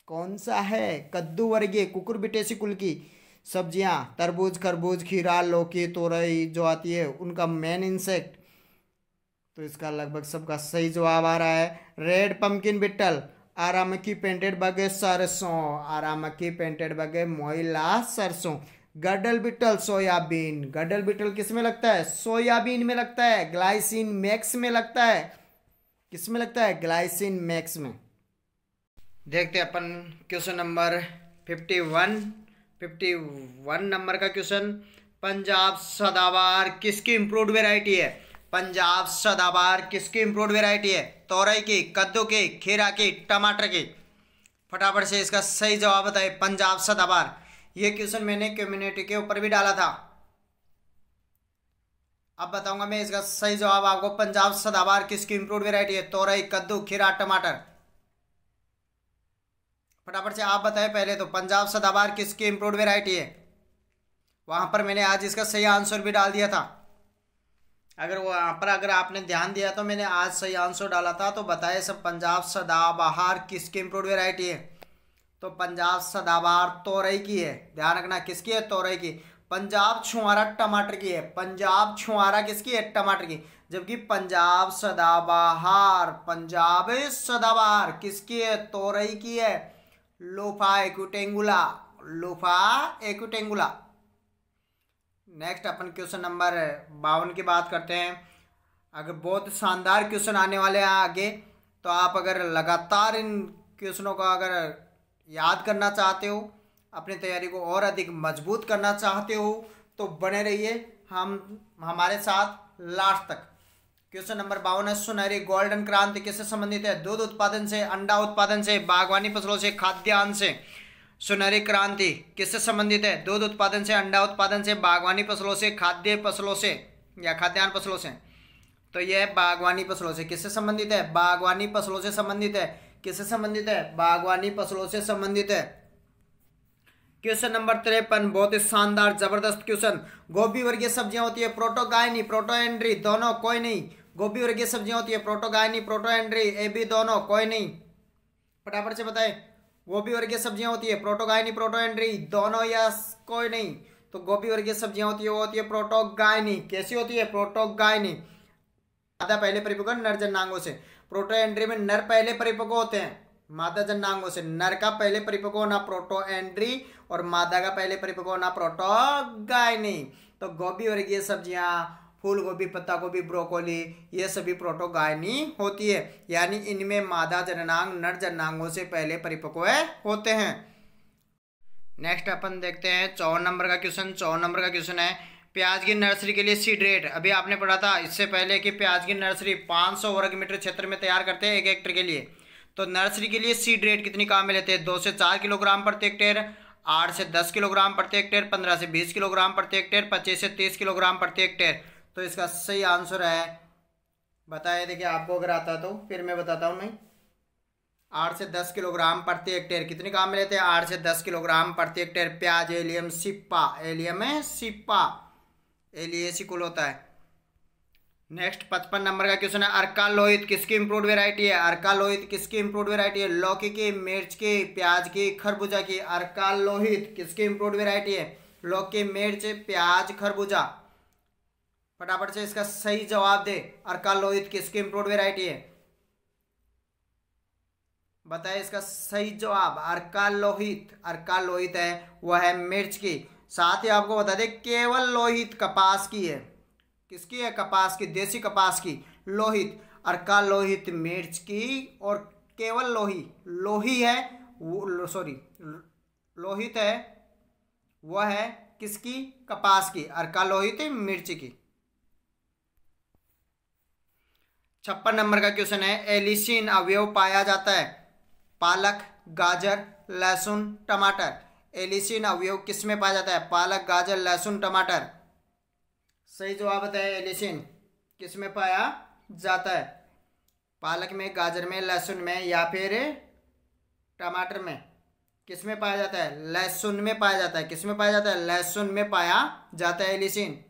कौन सा है? कद्दू वर्गीय कुकुरबिटेसी कुल की सब्जियां, तरबूज, खरबूज, खीरा, लौकी, तोरई जो आती है, उनका मेन इंसेक्ट। तो इसका लगभग सबका सही जवाब आ रहा है रेड पंपकिन बिट्टल। आरामकी पेंटेड बगे सरसों, आरामकी पेंटेड बगे मोइला सरसों। गडल बिट्टल सोयाबीन, गडल बिट्टल किस में लगता है? सोयाबीन में लगता है। ग्लाइसिन मैक्स में लगता है, किस में लगता है? ग्लाइसिन मैक्स में। देखते हैं अपन क्वेश्चन नंबर 51 नंबर का क्वेश्चन, पंजाब सदाबहार किसकी इंप्रूव्ड वेराइटी है? पंजाब सदाबहार किसकी इंप्रूव्ड वेराइटी है? तोरई की, कद्दू की, खीरा की, टमाटर की। फटाफट से इसका सही जवाब बताइए। पंजाब सदाबहार, ये क्वेश्चन मैंने कम्युनिटी के ऊपर भी डाला था, अब बताऊंगा मैं इसका सही जवाब आपको। पंजाब सदाबहार किसकी इंप्रूव्ड वेराइटी है? तोरई, कद्दू, खीरा, टमाटर। फटाफट से आप बताएं पहले तो, पंजाब सदाबहार किसकी इंप्रूव्ड वेराइटी है? वहां पर मैंने आज इसका सही आंसर भी डाल दिया था। अगर वहां पर अगर आपने ध्यान दिया तो मैंने आज सही आंसर डाला था। तो बताए सब, पंजाब सदाबहार किसकी इंप्रूव्ड वेराइटी है? तो पंजाब सदाबहार तोरई की है। ध्यान रखना, किसकी है? तोरई की। पंजाब छुआरा टमाटर की है। पंजाब छुआरा किसकी है? टमाटर की। जबकि पंजाब सदाबहार, पंजाब सदाबहार किसकी है? तोरई की है। लोफा एक्विटेंगुला, लोफा एक्विटेंगुला। नेक्स्ट अपन क्वेश्चन नंबर 52 की बात करते हैं। अगर बहुत शानदार क्वेश्चन आने वाले हैं आगे, तो आप अगर लगातार इन क्वेश्चनों का अगर याद करना चाहते हो, अपनी तैयारी को और अधिक मजबूत करना चाहते हो, तो बने रहिए हमारे साथ लास्ट तक। क्वेश्चन नंबर 52 है, सुनहरी गोल्डन क्रांति किससे संबंधित है? दूध उत्पादन से, अंडा उत्पादन से, बागवानी फसलों से, खाद्यान्न से। सुनहरी क्रांति किससे संबंधित है? दूध उत्पादन से, अंडा उत्पादन से, बागवानी फसलों से, खाद्य फसलों से या खाद्यान्न फसलों से। तो यह बागवानी फसलों से किससे संबंधित है? बागवानी फसलों से संबंधित है। किससे संबंधित है? बागवानी फसलों से संबंधित है। क्वेश्चन नंबर 53, बहुत ही शानदार जबरदस्त क्वेश्चन। गोभी वर्गीय सब्जियां होती है, प्रोटोगायनी, प्रोटोएंड्री, दोनों कोई नहीं। गोभी वर्गीय सब्जियां होती है, प्रोटोगायनी, प्रोटोएंड्री, ए बी दोनों कोई नहीं। फटाफट से बताए, गोभी वर्गीय सब्जियां होती है, प्रोटोगायनी, प्रोटोएंड्री, दोनों या कोई नहीं। तो गोभी वर्गीय सब्जियां होती है वो होती है प्रोटोगायनी। कैसी होती है? प्रोटोगायनी। मादा पहले परिपक्व नर जननांगों से। प्रोटोएंड्री में नर पहले परिपक्व होते हैं मादा जननांगों से। नर का पहले परिपक्व होना प्रोटोएंड्री और मादा का पहले परिपक्व होना प्रोटोगायनी। तो गोभी वर्गीय सब्जियां, फूल गोभी, पत्ता गोभी, ब्रोकोली, ये सभी प्रोटोगायनी होती है, यानी इनमें मादा जननांग नर जननांगों से पहले परिपक्व होते हैं। नेक्स्ट अपन देखते हैं 54 नंबर का क्वेश्चन। 54 नंबर का क्वेश्चन है प्याज की नर्सरी के लिए सीड रेट। अभी आपने पढ़ा था इससे पहले कि प्याज की नर्सरी 500 वर्ग मीटर क्षेत्र में तैयार करते हैं 1 हेक्टेयर के लिए। तो नर्सरी के लिए सीड रेट कितनी काम में लेते हैं? 2 से 4 किलोग्राम प्रति हेक्टेयर, 8 से 10 किलोग्राम प्रति हेक्टेयर, 15 से 20 किलोग्राम प्रति हेक्टेयर, 25 से 30 किलोग्राम प्रति हेक्टेयर। तो इसका सही आंसर है, बताइए। देखिए आपको अगर आता तो फिर मैं बताता हूँ। मैं 8 से 10 किलोग्राम प्रति हेक्टेयर कितने काम में लेते हैं? 8 से 10 किलोग्राम प्रति हेक्टेयर प्याज। एलियम सिप्पा, एलियम है सिप्पा, एलियसिकुल होता है। नेक्स्ट 55 नंबर का क्वेश्चन है अर्का लोहित किसकी इंप्रूव्ड वेराइटी है? अर्का लोहित किसकी इंप्रूव्ड वेराइटी है? लौकी की, मिर्च की, प्याज की, खरबूजा की। अर्का लोहित किसकी इंप्रूव्ड वेराइटी है? लौकी, मिर्च, प्याज, खरबूजा। फटाफट से इसका सही जवाब दे। अर्का लोहित किसकी इंप्रूव्ड वेराइटी है? बताइए इसका सही जवाब। अर्का लोहित, अर्का लोहित है वह है मिर्च की। साथ ही आपको बता दें केवल लोहित कपास की है। किसकी है? कपास की, देसी कपास की। लोहित, अर्का लोहित मिर्च की, और केवल लोही है वो, सॉरी लोहित है वह है किसकी? कपास की। अर्का लोहित मिर्च की। 56 नंबर का क्वेश्चन है एलिसिन अवयव पाया जाता है पालक, गाजर, लहसुन, टमाटर। एलिसिन अवयव किस में पाया जाता है? पालक, गाजर, लहसुन, टमाटर। सही जवाब बताए। एलिसिन किस में पाया जाता है? पालक में, गाजर में, लहसुन में, या फिर टमाटर में। किस में पाया जाता है? लहसुन में पाया जाता है। किस में पाया जाता है? लहसुन में पाया जाता है एलिसिन।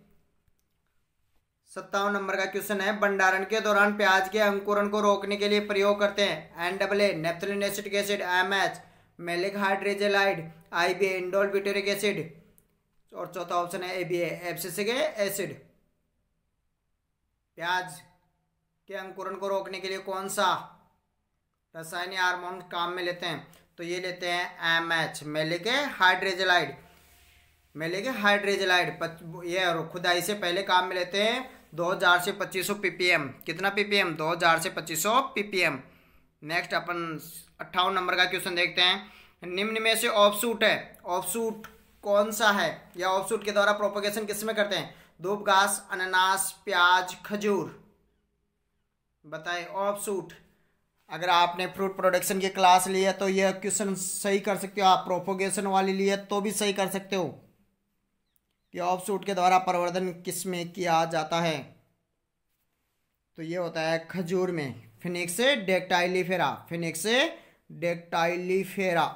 57 नंबर का क्वेश्चन है भंडारण के दौरान प्याज के अंकुरण को रोकने के लिए प्रयोग करते हैं NAA naphthalene acetic acid, MH maleic hydrazide, IBA indole butyric acid, और चौथा ऑप्शन है ABA एब्सिसिक एसिड। प्याज के अंकुरण को रोकने के लिए कौन सा रासायनिक हार्मोन काम में लेते हैं? तो ये लेते हैं MH मैलिक हाइड्रोजेलाइड। मैलिक हाइड्रोजेलाइड ये खुदाई से पहले काम में लेते हैं 2000 से 2500 ppm। कितना ppm? 2000 से 2500 ppm। नेक्स्ट अपन 58 नंबर का क्वेश्चन देखते हैं निम्न में से ऑफशूट है, ऑफशूट कौन सा है, या ऑफशूट के द्वारा प्रोपगेशन किस में करते हैं? दूब घास, अनानास, प्याज, खजूर। बताए ऑफशूट। अगर आपने फ्रूट प्रोडक्शन की क्लास ली है तो यह क्वेश्चन सही कर सकते हो आप। प्रोपोगेशन वाली ली है तो भी सही कर सकते हो कि ऑफशूट के द्वारा प्रवर्धन किस में किया जाता है? तो ये होता है खजूर में। Phoenix dactylifera, Phoenix dactylifera.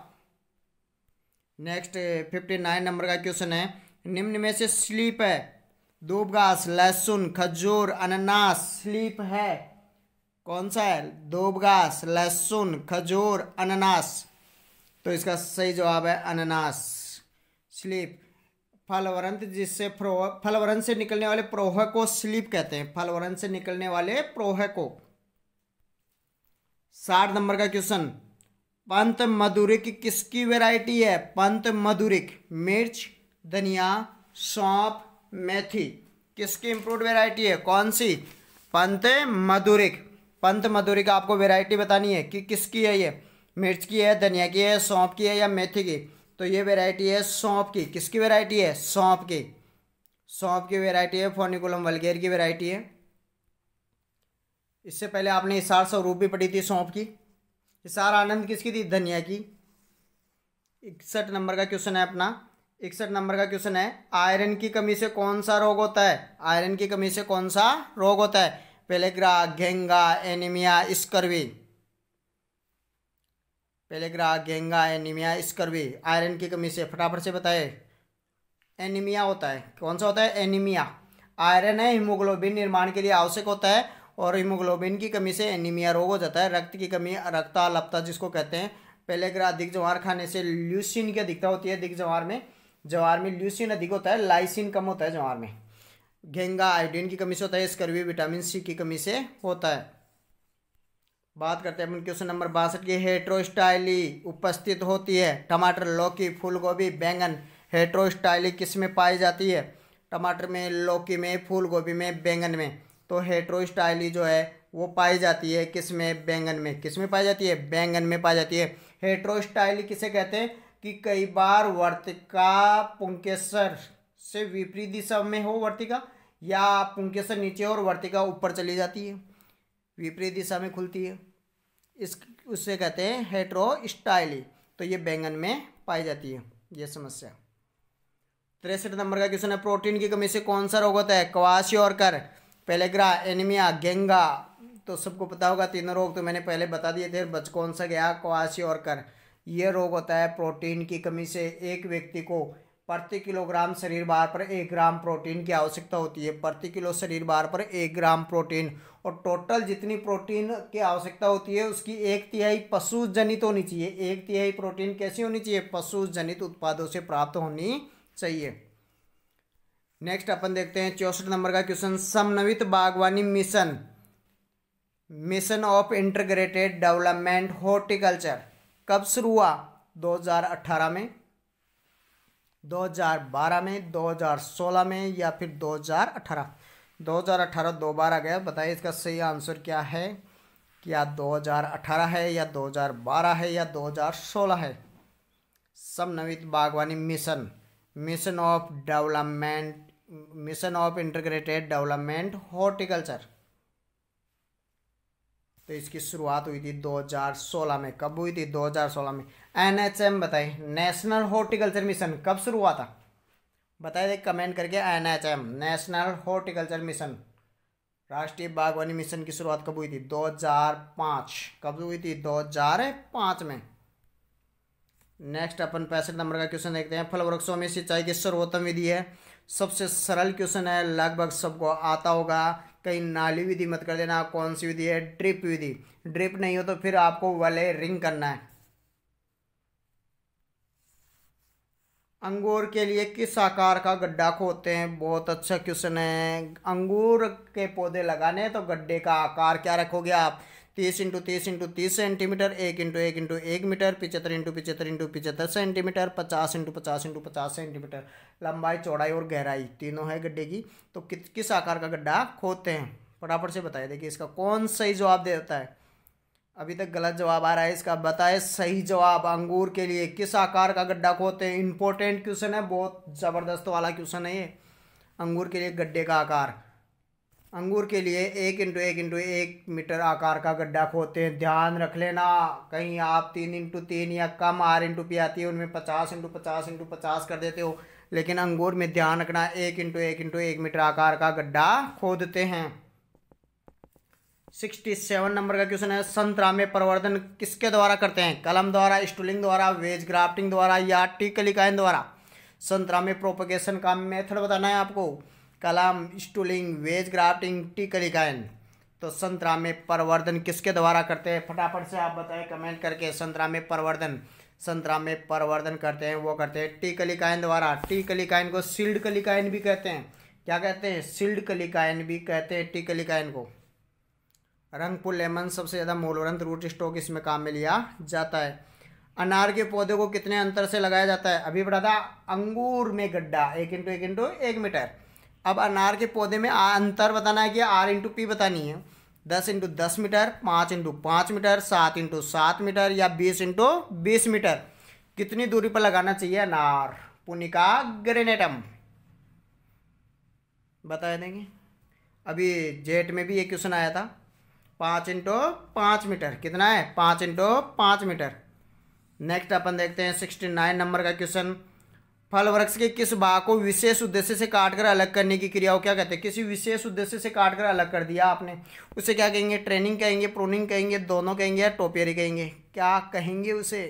Next 59 number का क्वेश्चन है निम्न में से स्लीप है दूब घास, लहसुन, खजूर, अनानास। स्लीप है कौन सा है? दूब घास, लहसुन, खजूर, अनानास। तो इसका सही जवाब है अनानास। स्लीप फलवरंत, जिससे फलवरन से निकलने वाले प्रोह को स्लीप कहते हैं। फलवरन से निकलने वाले प्रोह को। 60 नंबर का क्वेश्चन पंत मधुरिक किसकी वैरायटी है? पंत मधुरिक मिर्च, धनिया, सौंफ, मेथी। किसकी इंप्रूव्ड वैरायटी है? कौन सी? पंत मधुरिक। पंत मधुरिक आपको वैरायटी बतानी है कि किसकी है। ये मिर्च की है, धनिया की है, सौंफ की है, या मेथी की। तो ये वैरायटी है सौंफ की। किसकी वैरायटी है? सौंफ की। सौंफ की वैरायटी है, फोनिकुलम वल्गेर की वैरायटी है। इससे पहले आपने हिसार स्वरूप भी पढ़ी थी सौंफ की। हिसार आनंद किसकी थी? धनिया की। 61 नंबर का क्वेश्चन है अपना। 61 नंबर का क्वेश्चन है आयरन की कमी से कौन सा रोग होता है? आयरन की कमी से कौन सा रोग होता है? पेलेग्रा, घेंगा, एनीमिया, स्कर्वी। पेलेग्रा, घेंगा, एनीमिया, स्कर्वी। आयरन की कमी से फटाफट से बताए। एनीमिया होता है। कौन सा होता है? एनीमिया। आयरन है हीमोग्लोबिन निर्माण के लिए आवश्यक होता है, और हीमोग्लोबिन की कमी से एनीमिया रोग हो जाता है। रक्त की कमी, रक्ताल्पता जिसको कहते हैं। पेलेग्रा अधिक ज्वार खाने से ल्यूसिन की अधिकता होती है अधिक ज्वार में। ज्वार में ल्यूसीन अधिक होता है, लाइसिन कम होता है ज्वार में। घेंगा आयोडीन की कमी से होता है, स्कर्वी विटामिन सी की कमी से होता है। बात करते हैं अपन क्वेश्चन नंबर 62 की। हेट्रोस्टाइली उपस्थित होती है। टमाटर, लौकी, फूलगोभी, बैंगन। हेट्रोस्टाइली किस में पाई जाती है? टमाटर में, लौकी में, फूलगोभी में, बैंगन में। तो हेट्रोस्टाइली जो है वो पाई जाती है किस में? बैंगन में। किस में पाई जाती है? बैंगन में पाई जाती है। हेट्रोस्टाइली किसे कहते हैं? कि कई बार वर्तिका पुंकेसर से विपरीत दिशा में हो वर्तिका, या पुंकेसर नीचे और वर्तिका ऊपर चली जाती है, विपरीत दिशा में खुलती है, इस उससे कहते हैं हेट्रोस्टाइली। तो ये बैंगन में पाई जाती है ये समस्या। 63 नंबर का क्वेश्चन है। प्रोटीन की कमी से कौन सा रोग होता है? क्वाशियोरकर, पेलेग्रा, एनीमिया, गेंगा। तो सबको पता होगा तीनों रोग तो मैंने पहले बता दिए थे, बच कौन सा गया? क्वाशियोरकर। ये रोग होता है प्रोटीन की कमी से। एक व्यक्ति को प्रति किलोग्राम शरीर भार पर 1 ग्राम प्रोटीन की आवश्यकता होती है। प्रति किलो शरीर भार पर 1 ग्राम प्रोटीन। और टोटल जितनी प्रोटीन की आवश्यकता होती है उसकी 1/3 पशु जनित होनी चाहिए। 1/3 प्रोटीन कैसी होनी चाहिए? पशु जनित उत्पादों से प्राप्त होनी चाहिए। नेक्स्ट अपन देखते हैं 64 नंबर का क्वेश्चन। समन्वित बागवानी mission, mission of integrated development horticulture कब शुरू हुआ? 2018 में, 2012 में, 2016 में, या फिर 2018? 2018 दो बार आ गया। बताइए इसका सही आंसर क्या है? क्या 2018 है, या 2012 है, या 2016 है? समन्वित बागवानी mission, mission of development, mission of integrated development horticulture. तो इसकी शुरुआत हुई थी 2016 में। कब हुई थी? 2016 में। NHM बताइए, नेशनल हॉर्टिकल्चर मिशन कब शुरू हुआ था? बताइए दे कमेंट करके। NHM, नेशनल हॉर्टिकल्चर मिशन, राष्ट्रीय बागवानी मिशन की शुरुआत कब हुई थी? 2005। कब हुई थी? 2005 में। नेक्स्ट अपन 65 नंबर का क्वेश्चन देखते हैं। फल वृक्षों में सिंचाई की सर्वोत्तम विधि है। सबसे सरल क्वेश्चन है, लगभग सबको आता होगा। कहीं नाली विधि मत कर देना। कौन सी विधि है? ड्रिप विधि। ड्रिप नहीं हो तो फिर आपको वाले रिंग करना है। अंगूर के लिए किस आकार का गड्ढा खोदते हैं? बहुत अच्छा क्वेश्चन है। अंगूर के पौधे लगाने तो गड्ढे का आकार क्या रखोगे आप? 30 × 30 × 30 सेंटीमीटर, 1 × 1 × 1 मीटर, 75 × 75 × 75 सेंटीमीटर, 50 × 50 × 50 सेंटीमीटर। लंबाई, चौड़ाई और गहराई तीनों है गड्ढे की। तो किस आकार का गड्ढा खोदते हैं? फटाफट से बताइए। देखिए इसका कौन सही जवाब देता है। अभी तक गलत जवाब आ रहा है इसका। बताए सही जवाब। अंगूर के लिए किस आकार का गड्ढा खोदते हैं? इंपॉर्टेंट क्वेश्चन है, बहुत ज़बरदस्त वाला क्वेश्चन है ये। अंगूर के लिए गड्ढे का आकार, अंगूर के लिए 1 × 1 × 1 मीटर आकार का गड्ढा खोदते हैं। ध्यान रख लेना, कहीं आप 3 × 3 या कम R/P आती है उनमें 50 × 50 × 50 कर देते हो, लेकिन अंगूर में ध्यान रखना 1 × 1 × 1 मीटर आकार का गड्ढा खोदते हैं। 67 नंबर का क्वेश्चन है। संतरा में प्रवर्धन किसके द्वारा करते हैं? कलम द्वारा, स्टूलिंग द्वारा, वेज ग्राफ्टिंग द्वारा, या टी कलिकाइन द्वारा? संतरा में प्रोपगेशन का मेथड बताना है आपको। कलम, स्टूलिंग, वेज ग्राफ्टिंग, टी कलिकाइन। तो संतरा में प्रवर्धन किसके द्वारा करते हैं? फटाफट से आप बताएं कमेंट करके। संतरा में प्रवर्धन, संतरा में प्रवर्धन करते हैं वो करते हैं टी कलिकाइन द्वारा। टी कलिकाइन को सील्ड कलिकाइन भी कहते हैं। क्या कहते हैं? सील्ड कलिकाइन भी कहते हैं टी कलिकाइन को। रंगपुर लेमन सबसे ज़्यादा मूलवंत रूट स्टॉक इसमें काम में लिया जाता है। अनार के पौधे को कितने अंतर से लगाया जाता है? अभी पढ़ा था अंगूर में गड्ढा 1 × 1 × 1 मीटर। अब अनार के पौधे में अंतर बताना है कि R/P बतानी है। 10 × 10 मीटर, 5 × 5 मीटर, 7 × 7 मीटर, या 20 × 20 मीटर। कितनी दूरी पर लगाना चाहिए अनार? पुनिका ग्रेनेटम बता देंगे। अभी जेट में भी एक क्वेश्चन आया था। 5 × 5 मीटर कितना है? 5 × 5 मीटर। नेक्स्ट अपन देखते हैं 69 नंबर का क्वेश्चन। फल वृक्ष के किस भाग को विशेष उद्देश्य से काटकर अलग करने की क्रिया को क्या कहते हैं? किसी विशेष उद्देश्य से काटकर अलग कर दिया आपने, उसे क्या कहेंगे? ट्रेनिंग कहेंगे, प्रूनिंग कहेंगे, दोनों कहेंगे, या टोपियरी कहेंगे? क्या कहेंगे उसे?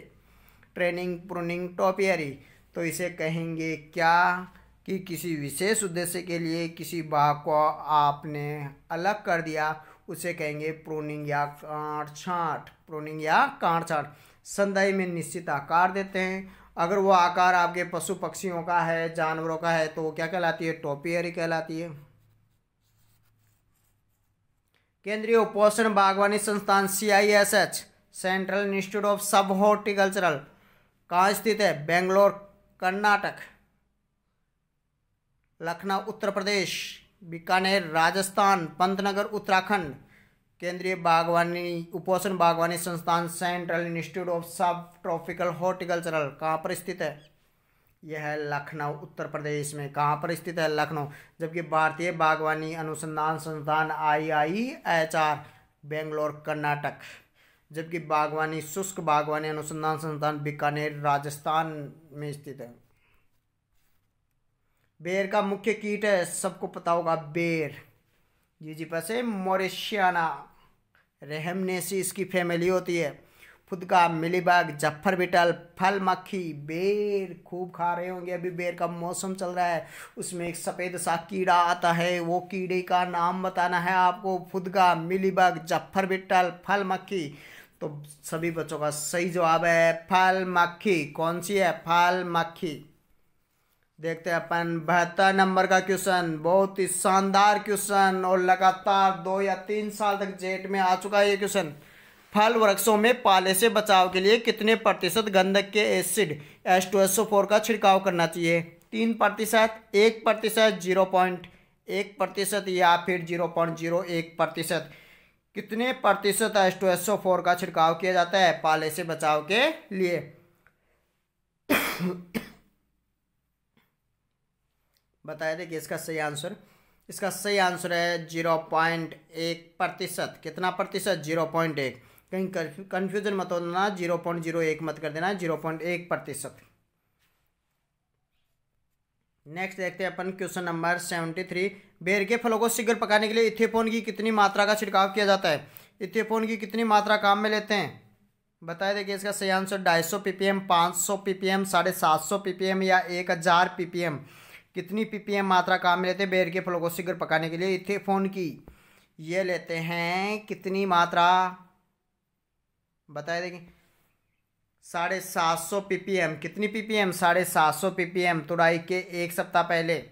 Training, pruning, topiary. तो इसे कहेंगे क्या कि किसी विशेष उद्देश्य के लिए किसी भाग को आपने अलग कर दिया, उसे कहेंगे प्रूनिंग या काट छांट। प्रूनिंग या काट छांट। संदाई में निश्चित आकार देते हैं अगर वो आकार आपके पशु पक्षियों का है, जानवरों का है, तो वो क्या कहलाती है? टोपियरी कहलाती है। केंद्रीय उपोषण बागवानी संस्थान CISH, सेंट्रल इंस्टीट्यूट ऑफ सब हॉर्टिकल्चरल, कहाँ स्थित है? बेंगलोर कर्नाटक, लखनऊ उत्तर प्रदेश, बीकानेर राजस्थान, पंतनगर उत्तराखंड। केंद्रीय बागवानी उपोषण बागवानी संस्थान सेंट्रल इंस्टीट्यूट ऑफ सब ट्रॉपिकल हॉर्टिकल्चरल कहाँ पर स्थित है? यह है लखनऊ उत्तर प्रदेश में। कहाँ पर स्थित है? लखनऊ। जबकि भारतीय बागवानी अनुसंधान संस्थान IIHR बेंगलोर कर्नाटक। जबकि बागवानी शुष्क बागवानी अनुसंधान संस्थान बीकानेर राजस्थान में स्थित है। बेर का मुख्य कीट है, सबको पता होगा, बेर। जीजीपसे मोरेशियाना, रेहमनेसी इसकी फैमिली होती है। फुदका, मिलीबग, जफर बीटल, फल मक्खी। बेर खूब खा रहे होंगे, अभी बेर का मौसम चल रहा है, उसमें एक सफ़ेद सा कीड़ा आता है, वो कीड़े का नाम बताना है आपको। फुदका, मिलीबग, जफर बीटल, फल मक्खी। तो सभी बच्चों का सही जवाब है फल मक्खी। कौन सी है? फल मक्खी। देखते हैं अपन 72 नंबर का क्वेश्चन, बहुत ही शानदार क्वेश्चन और लगातार 2 या 3 साल तक जेट में आ चुका है ये क्वेश्चन। फल वृक्षों में पाले से बचाव के लिए कितने प्रतिशत गंधक के एसिड H2SO4 का छिड़काव करना चाहिए? 3%, 1%, 0.1% या फिर 0.01%। कितने प्रतिशत H2SO4 का छिड़काव किया जाता है पाले से बचाव के लिए? बताया देखिए इसका सही आंसर। इसका सही आंसर है 0.1%। कितना प्रतिशत? 0.1। कहीं कंफ्यूजन मत होना, 0.01 मत कर देना, 0.1%। नेक्स्ट देखते हैं अपन क्वेश्चन नंबर 73। बेर के फलों को शीघ्र पकाने के लिए इथेनॉल की कितनी मात्रा का छिड़काव किया जाता है? इथेनॉल की कितनी मात्रा काम में लेते हैं? बताया देखिए इसका सही आंसर 250 ppm, 500 ppm, 750 ppm या 1000 ppm। कितनी ppm मात्रा काम में लेते हैं बेर के फलों को शीघ्र पकाने के लिए इथेनॉल की? ये लेते हैं कितनी मात्रा? बताया देखिए 750 ppm। कितनी ppm? 750 ppm। तुड़ाई के 1 सप्ताह पहले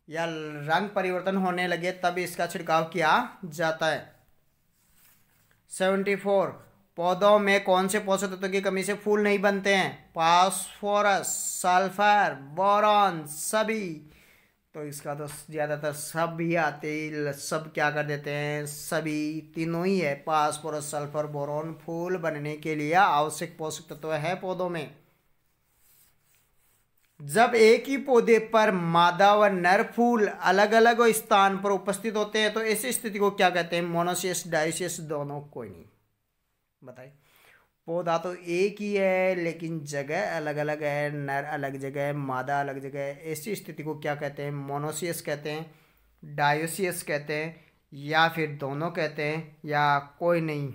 या रंग परिवर्तन होने लगे तब इसका छिड़काव किया जाता है। 74। पौधों में कौन से पोषक तत्व की कमी से फूल नहीं बनते हैं? फास्फोरस, सल्फर, बोरॉन, सभी। तो इसका तो ज़्यादातर सब भी आते ही सब क्या कर देते हैं, सभी तीनों ही है। फास्फोरस, सल्फर, बोरॉन फूल बनने के लिए आवश्यक पोषक तत्व है पौधों में। जब एक ही पौधे पर मादा व नर फूल अलग अलग स्थान पर उपस्थित होते हैं तो ऐसी स्थिति को क्या कहते हैं? मोनोसियस, डायोसियस, दोनों? कोई नहीं बताइए। पौधा तो एक ही है लेकिन जगह अलग अलग है, नर अलग जगह है, मादा अलग जगह है। ऐसी स्थिति को क्या कहते हैं? मोनोसियस कहते हैं, डायोसियस कहते हैं या फिर दोनों कहते हैं या कोई नहीं?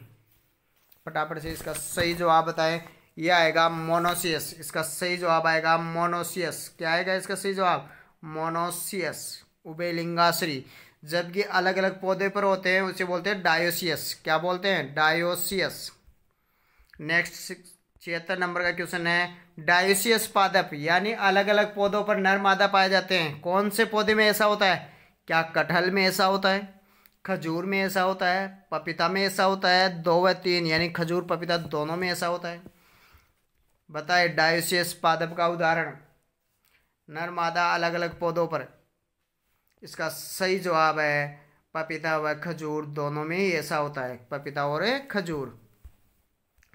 फटाफट से इसका सही जवाब बताएं। यह आएगा मोनोसियस। इसका सही जवाब आएगा मोनोसियस। क्या आएगा इसका सही जवाब? मोनोसियस, उभयलिंगाश्री। जबकि अलग अलग पौधे पर होते हैं उसे बोलते हैं डायोसियस। क्या बोलते हैं? डायोसियस। नेक्स्ट 76 नंबर का क्वेश्चन है, डायोसियस पादप यानी अलग अलग पौधों पर नर मादा पाए जाते हैं। कौन से पौधे में ऐसा होता है? क्या कटहल में ऐसा होता है? खजूर में ऐसा होता है? पपीता में ऐसा होता है? 2 व 3 यानी खजूर पपीता दोनों में ऐसा होता है? बताए डायोसियस पादप का उदाहरण नर मादा अलग अलग पौधों पर। इसका सही जवाब है पपीता व खजूर, दोनों में ही ऐसा होता है, पपीता और खजूर।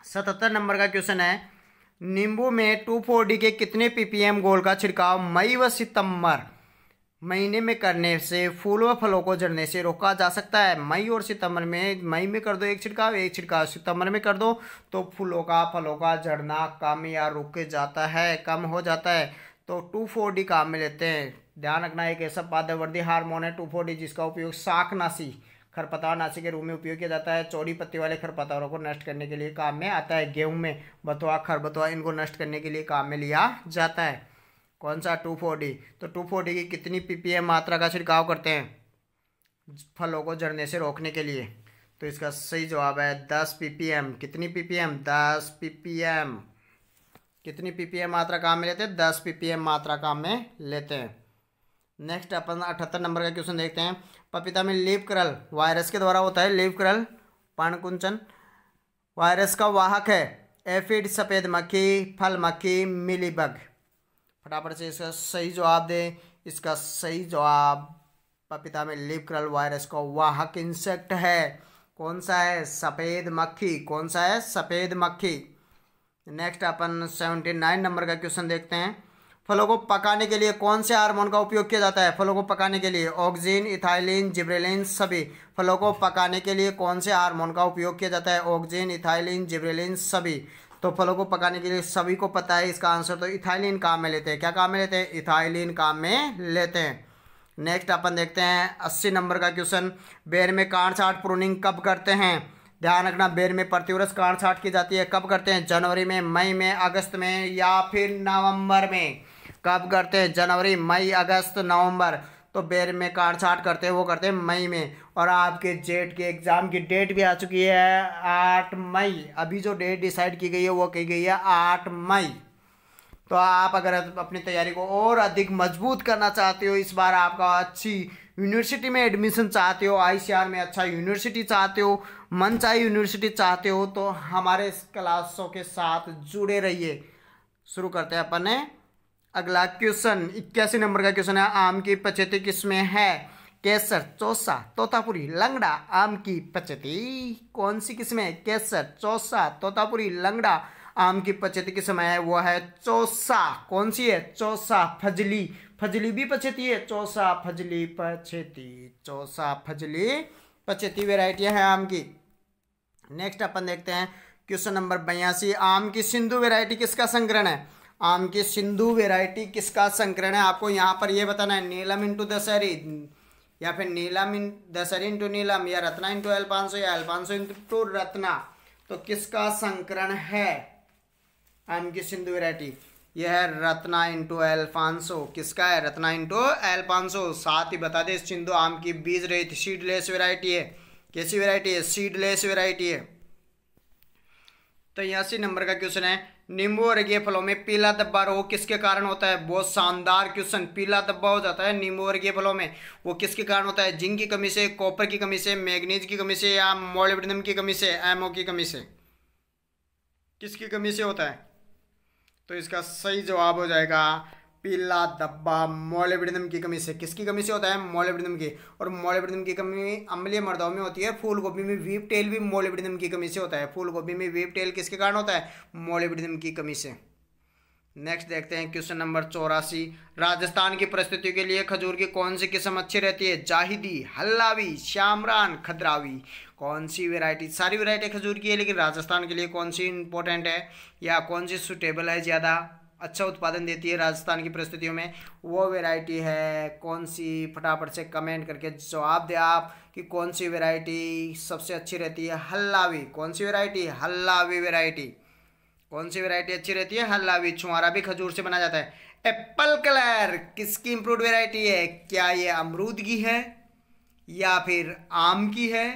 77 नंबर का क्वेश्चन है, नींबू में 2,4-D के कितने ppm घोल का छिड़काव मई व सितंबर महीने में करने से फूल व फलों को झड़ने से रोका जा सकता है? मई और सितंबर में, मई में कर दो एक छिड़काव सितंबर में कर दो तो फूलों का फलों का झड़ना कम या रुक जाता है, कम हो जाता है। तो 2,4-D काम में लेते हैं। ध्यान रखना एक ऐसा पादवर्धी हार्मोन है 2,4-D जिसका उपयोग शाकनाशी, खरपतवार नाशी के रूप में उपयोग किया जाता है। चौड़ी पत्ती वाले खरपतवारों को नष्ट करने के लिए काम में आता है। गेहूं में बथुआ, खरबथुआ इनको नष्ट करने के लिए काम में लिया जाता है। कौन सा? 2,4-D। तो 2,4-D की कितनी ppm मात्रा का छिड़काव करते हैं फलों को झड़ने से रोकने के लिए? तो इसका सही जवाब है 10 ppm। कितनी ppm? 10 ppm। कितनी ppm मात्रा काम में लेते हैं? 10 ppm मात्रा काम में लेते हैं। नेक्स्ट अपन 78 नंबर का क्वेश्चन देखते हैं। पपीता में लीफ कर्ल वायरस के द्वारा होता है। लीफ कर्ल पर्णकुंचन वायरस का वाहक है। एफिड सफ़ेद मक्खी, फल मक्खी, मिलीबग। फटाफट से इसका सही जवाब दें। इसका सही जवाब पपीता में लीफ कर्ल वायरस का वाहक इंसेक्ट है। कौन सा है? सफ़ेद मक्खी। कौन सा है? सफ़ेद मक्खी। नेक्स्ट अपन 79 नंबर का क्वेश्चन देखते हैं। फलों को पकाने के लिए कौन से हार्मोन का उपयोग किया जाता है? फलों को पकाने के लिए ऑक्सिन, इथाइलिन, जिब्रेलिन सभी। फलों को पकाने के लिए कौन से हार्मोन का उपयोग किया जाता है? ऑक्सिन, इथाइलिन, जिब्रेलिन सभी। तो फलों को पकाने के लिए सभी को पता है इसका आंसर। तो इथाइलिन काम में लेते हैं। क्या काम में लेते हैं? इथाइलिन काम में लेते हैं। नेक्स्ट अपन देखते हैं 80 नंबर का क्वेश्चन। बेर में काट छांट प्रूनिंग कब करते हैं? ध्यान रखना, बेर में प्रतिवर्ष काट छांट की जाती है। कब करते हैं? जनवरी में, मई में, अगस्त में या फिर नवंबर में। कब करते हैं? जनवरी, मई, अगस्त, नवंबर। तो बेर में काट छांट करते हैं वो करते हैं मई में। और आपके जेट के एग्ज़ाम की डेट भी आ चुकी है 8 मई। अभी जो डेट डिसाइड की गई है वो की गई है 8 मई। तो आप अगर अपनी तैयारी को और अधिक मजबूत करना चाहते हो, इस बार आपका अच्छी यूनिवर्सिटी में एडमिशन चाहते हो, ICR में अच्छा यूनिवर्सिटी चाहते हो, मनचाही यूनिवर्सिटी चाहते हो, तो हमारे क्लासों के साथ जुड़े रहिए। शुरू करते हैं अपन ने अगला क्वेश्चन। 81 नंबर का क्वेश्चन है। आम की 75 किस्में है। केसर, चौसा, तोतापुरी, लंगड़ा। आम की 75 कौन सी किस्में? केसर, चौसा, तोतापुरी, लंगड़ा। आम की 75 किस्म है वो है चौसा। कौन सी है? चौसा। फजली, फजली भी 75 है। चौसा, फजली, 75। चौसा, फजली 75 वेराइटियां हैं आम की। नेक्स्ट अपन देखते हैं क्वेश्चन नंबर 82। आम की सिंधु वेराइटी किसका संकरण है? आम की सिंधु वेराइटी किसका संकरण है? आपको यहाँ पर ये बताना है। नीलम इंटू दशहरी, या फिर नीलम दशहरी इंटू नीलम, या रत्ना इंटू अल्फांसो, या अल्फांसो इंटू रत्ना। तो किसका संकरण है आम की सिंधु वेराइटी? यह है रत्ना इंटू अल्फांसो। किसका है? Ratna into Alphonso. साथ ही बता दें सिंधु आम की बीज रहित सीडलेस वेराइटी है। कैसी वेराइटी है? सीडलेस वेराइटी है। तो 81 नंबर का क्वेश्चन है। नींबू वर्गीय फलों में पीला धब्बा रोग किसके कारण होता है? बहुत शानदार क्वेश्चन। पीला धब्बा हो जाता है नींबू वर्गीय फलों में, वो किसके कारण होता है? जिंक की कमी से, कॉपर की कमी से, मैग्नीज की कमी से, या मोलिब्डेनम की कमी से, एमओ की कमी से। किसकी कमी से होता है? तो इसका सही जवाब हो जाएगा पीला धब्बा मोलिब्डेनम की कमी से। किसकी कमी से होता है? मोलिब्डेनम की। और मोलिब्डेनम की कमी अम्लीय मृदाओं में होती है। फूल गोभी में वीप टेल भी मोलिब्डेनम की कमी से होता है। फूल गोभी में वीप टेल किसके कारण होता है? मोलिब्डेनम की कमी से। नेक्स्ट देखते हैं क्वेश्चन नंबर 84। राजस्थान की परिस्थितियों के लिए खजूर की कौन सी किस्म अच्छी रहती है? जाहिदी, हल्लावी, श्यामरान, खद्रावी। कौन सी वेराइटी? सारी वेराइटी खजूर की है, लेकिन राजस्थान के लिए कौन सी इंपॉर्टेंट है या कौन सी सुटेबल है, ज़्यादा अच्छा उत्पादन देती है राजस्थान की परिस्थितियों में, वो वेराइटी है कौन सी? फटाफट से कमेंट करके जवाब दें आप कि कौन सी वेराइटी सबसे अच्छी रहती है। हल्लावी। कौन सी वेराइटी? हल्लावी वेराइटी। कौन सी वेराइटी अच्छी रहती है? हल्लावी। छुआरा भी खजूर से बना जाता है। एप्पल कलर किसकी इम्प्रूव्ड वेराइटी है? क्या ये अमरूद की है, या फिर आम की है,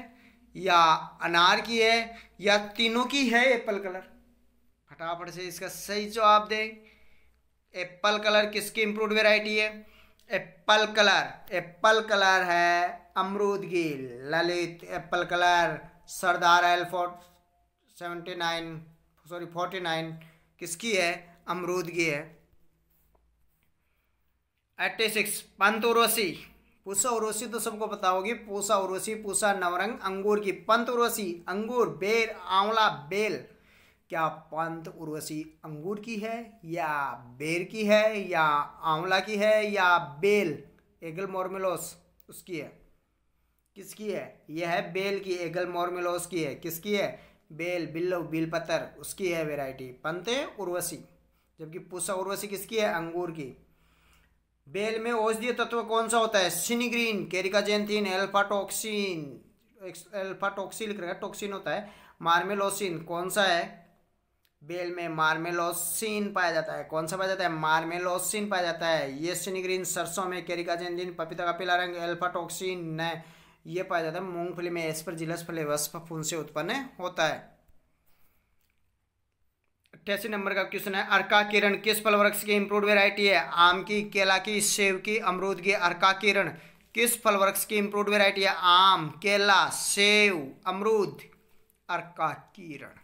या अनार की है, या तीनों की है एप्पल कलर? फटाफट से इसका सही जवाब दें। एप्पल कलर किसकी इम्प्रूव्ड वेराइटी है? एप्पल कलर, एप्पल कलर है अमरूद की। ललित एप्पल कलर, सरदार L49 किसकी है? अमरूद की है। 86 पंत उर्वशी। पूसा उर्वशी तो सबको पता होगी। पूसा उर्वशी, पूसा नवरंग अंगूर की। पंत उर्वशी अंगूर, बेर, आंवला, बेल। क्या पंत उर्वशी अंगूर की है, या बेर की है, या आंवला की है, या बेल एगल मोरमेलोस उसकी है? किसकी है? यह है बेल की। एगल मोरमेलोस की है। किसकी है? बेल, बिल्लो, बिलपतर उसकी है वेराइटी पंते उर्वशी। जबकि पूसा उर्वशी किसकी है? अंगूर की। बेल में औषधीय तत्व कौन सा होता है? सिनिग्रीन, केरिकाजेंथिन, एल्फाटॉक्सिन, एल्फाटॉक्सिन लिख रखा है, टॉक्सिन होता है। मार्मेलोसिन कौन सा है? बेल में मार्मेलोसिन पाया जाता है। कौन सा पाया जाता है? मार्मेलोसिन पाया जाता है। ये सिनिग्रीन सरसों में, केरिकाजेंथिन पपीता का पीला रंग, एल्फाटॉक्सिन ये पाया जाता है मूंगफली में। एस्परजिलस फ्लेवस फफूंद से उत्पन्न होता है। 88 नंबर का क्वेश्चन है, अर्का किरण किस फल वृक्ष की इम्प्रूव्ड वेराइटी है? आम की, केला की, सेब की, अमरूद की। अर्का किरण किस फल वृक्ष की इम्प्रूव्ड वेराइटी है? आम, केला, सेब, अमरूद। अर्का किरण,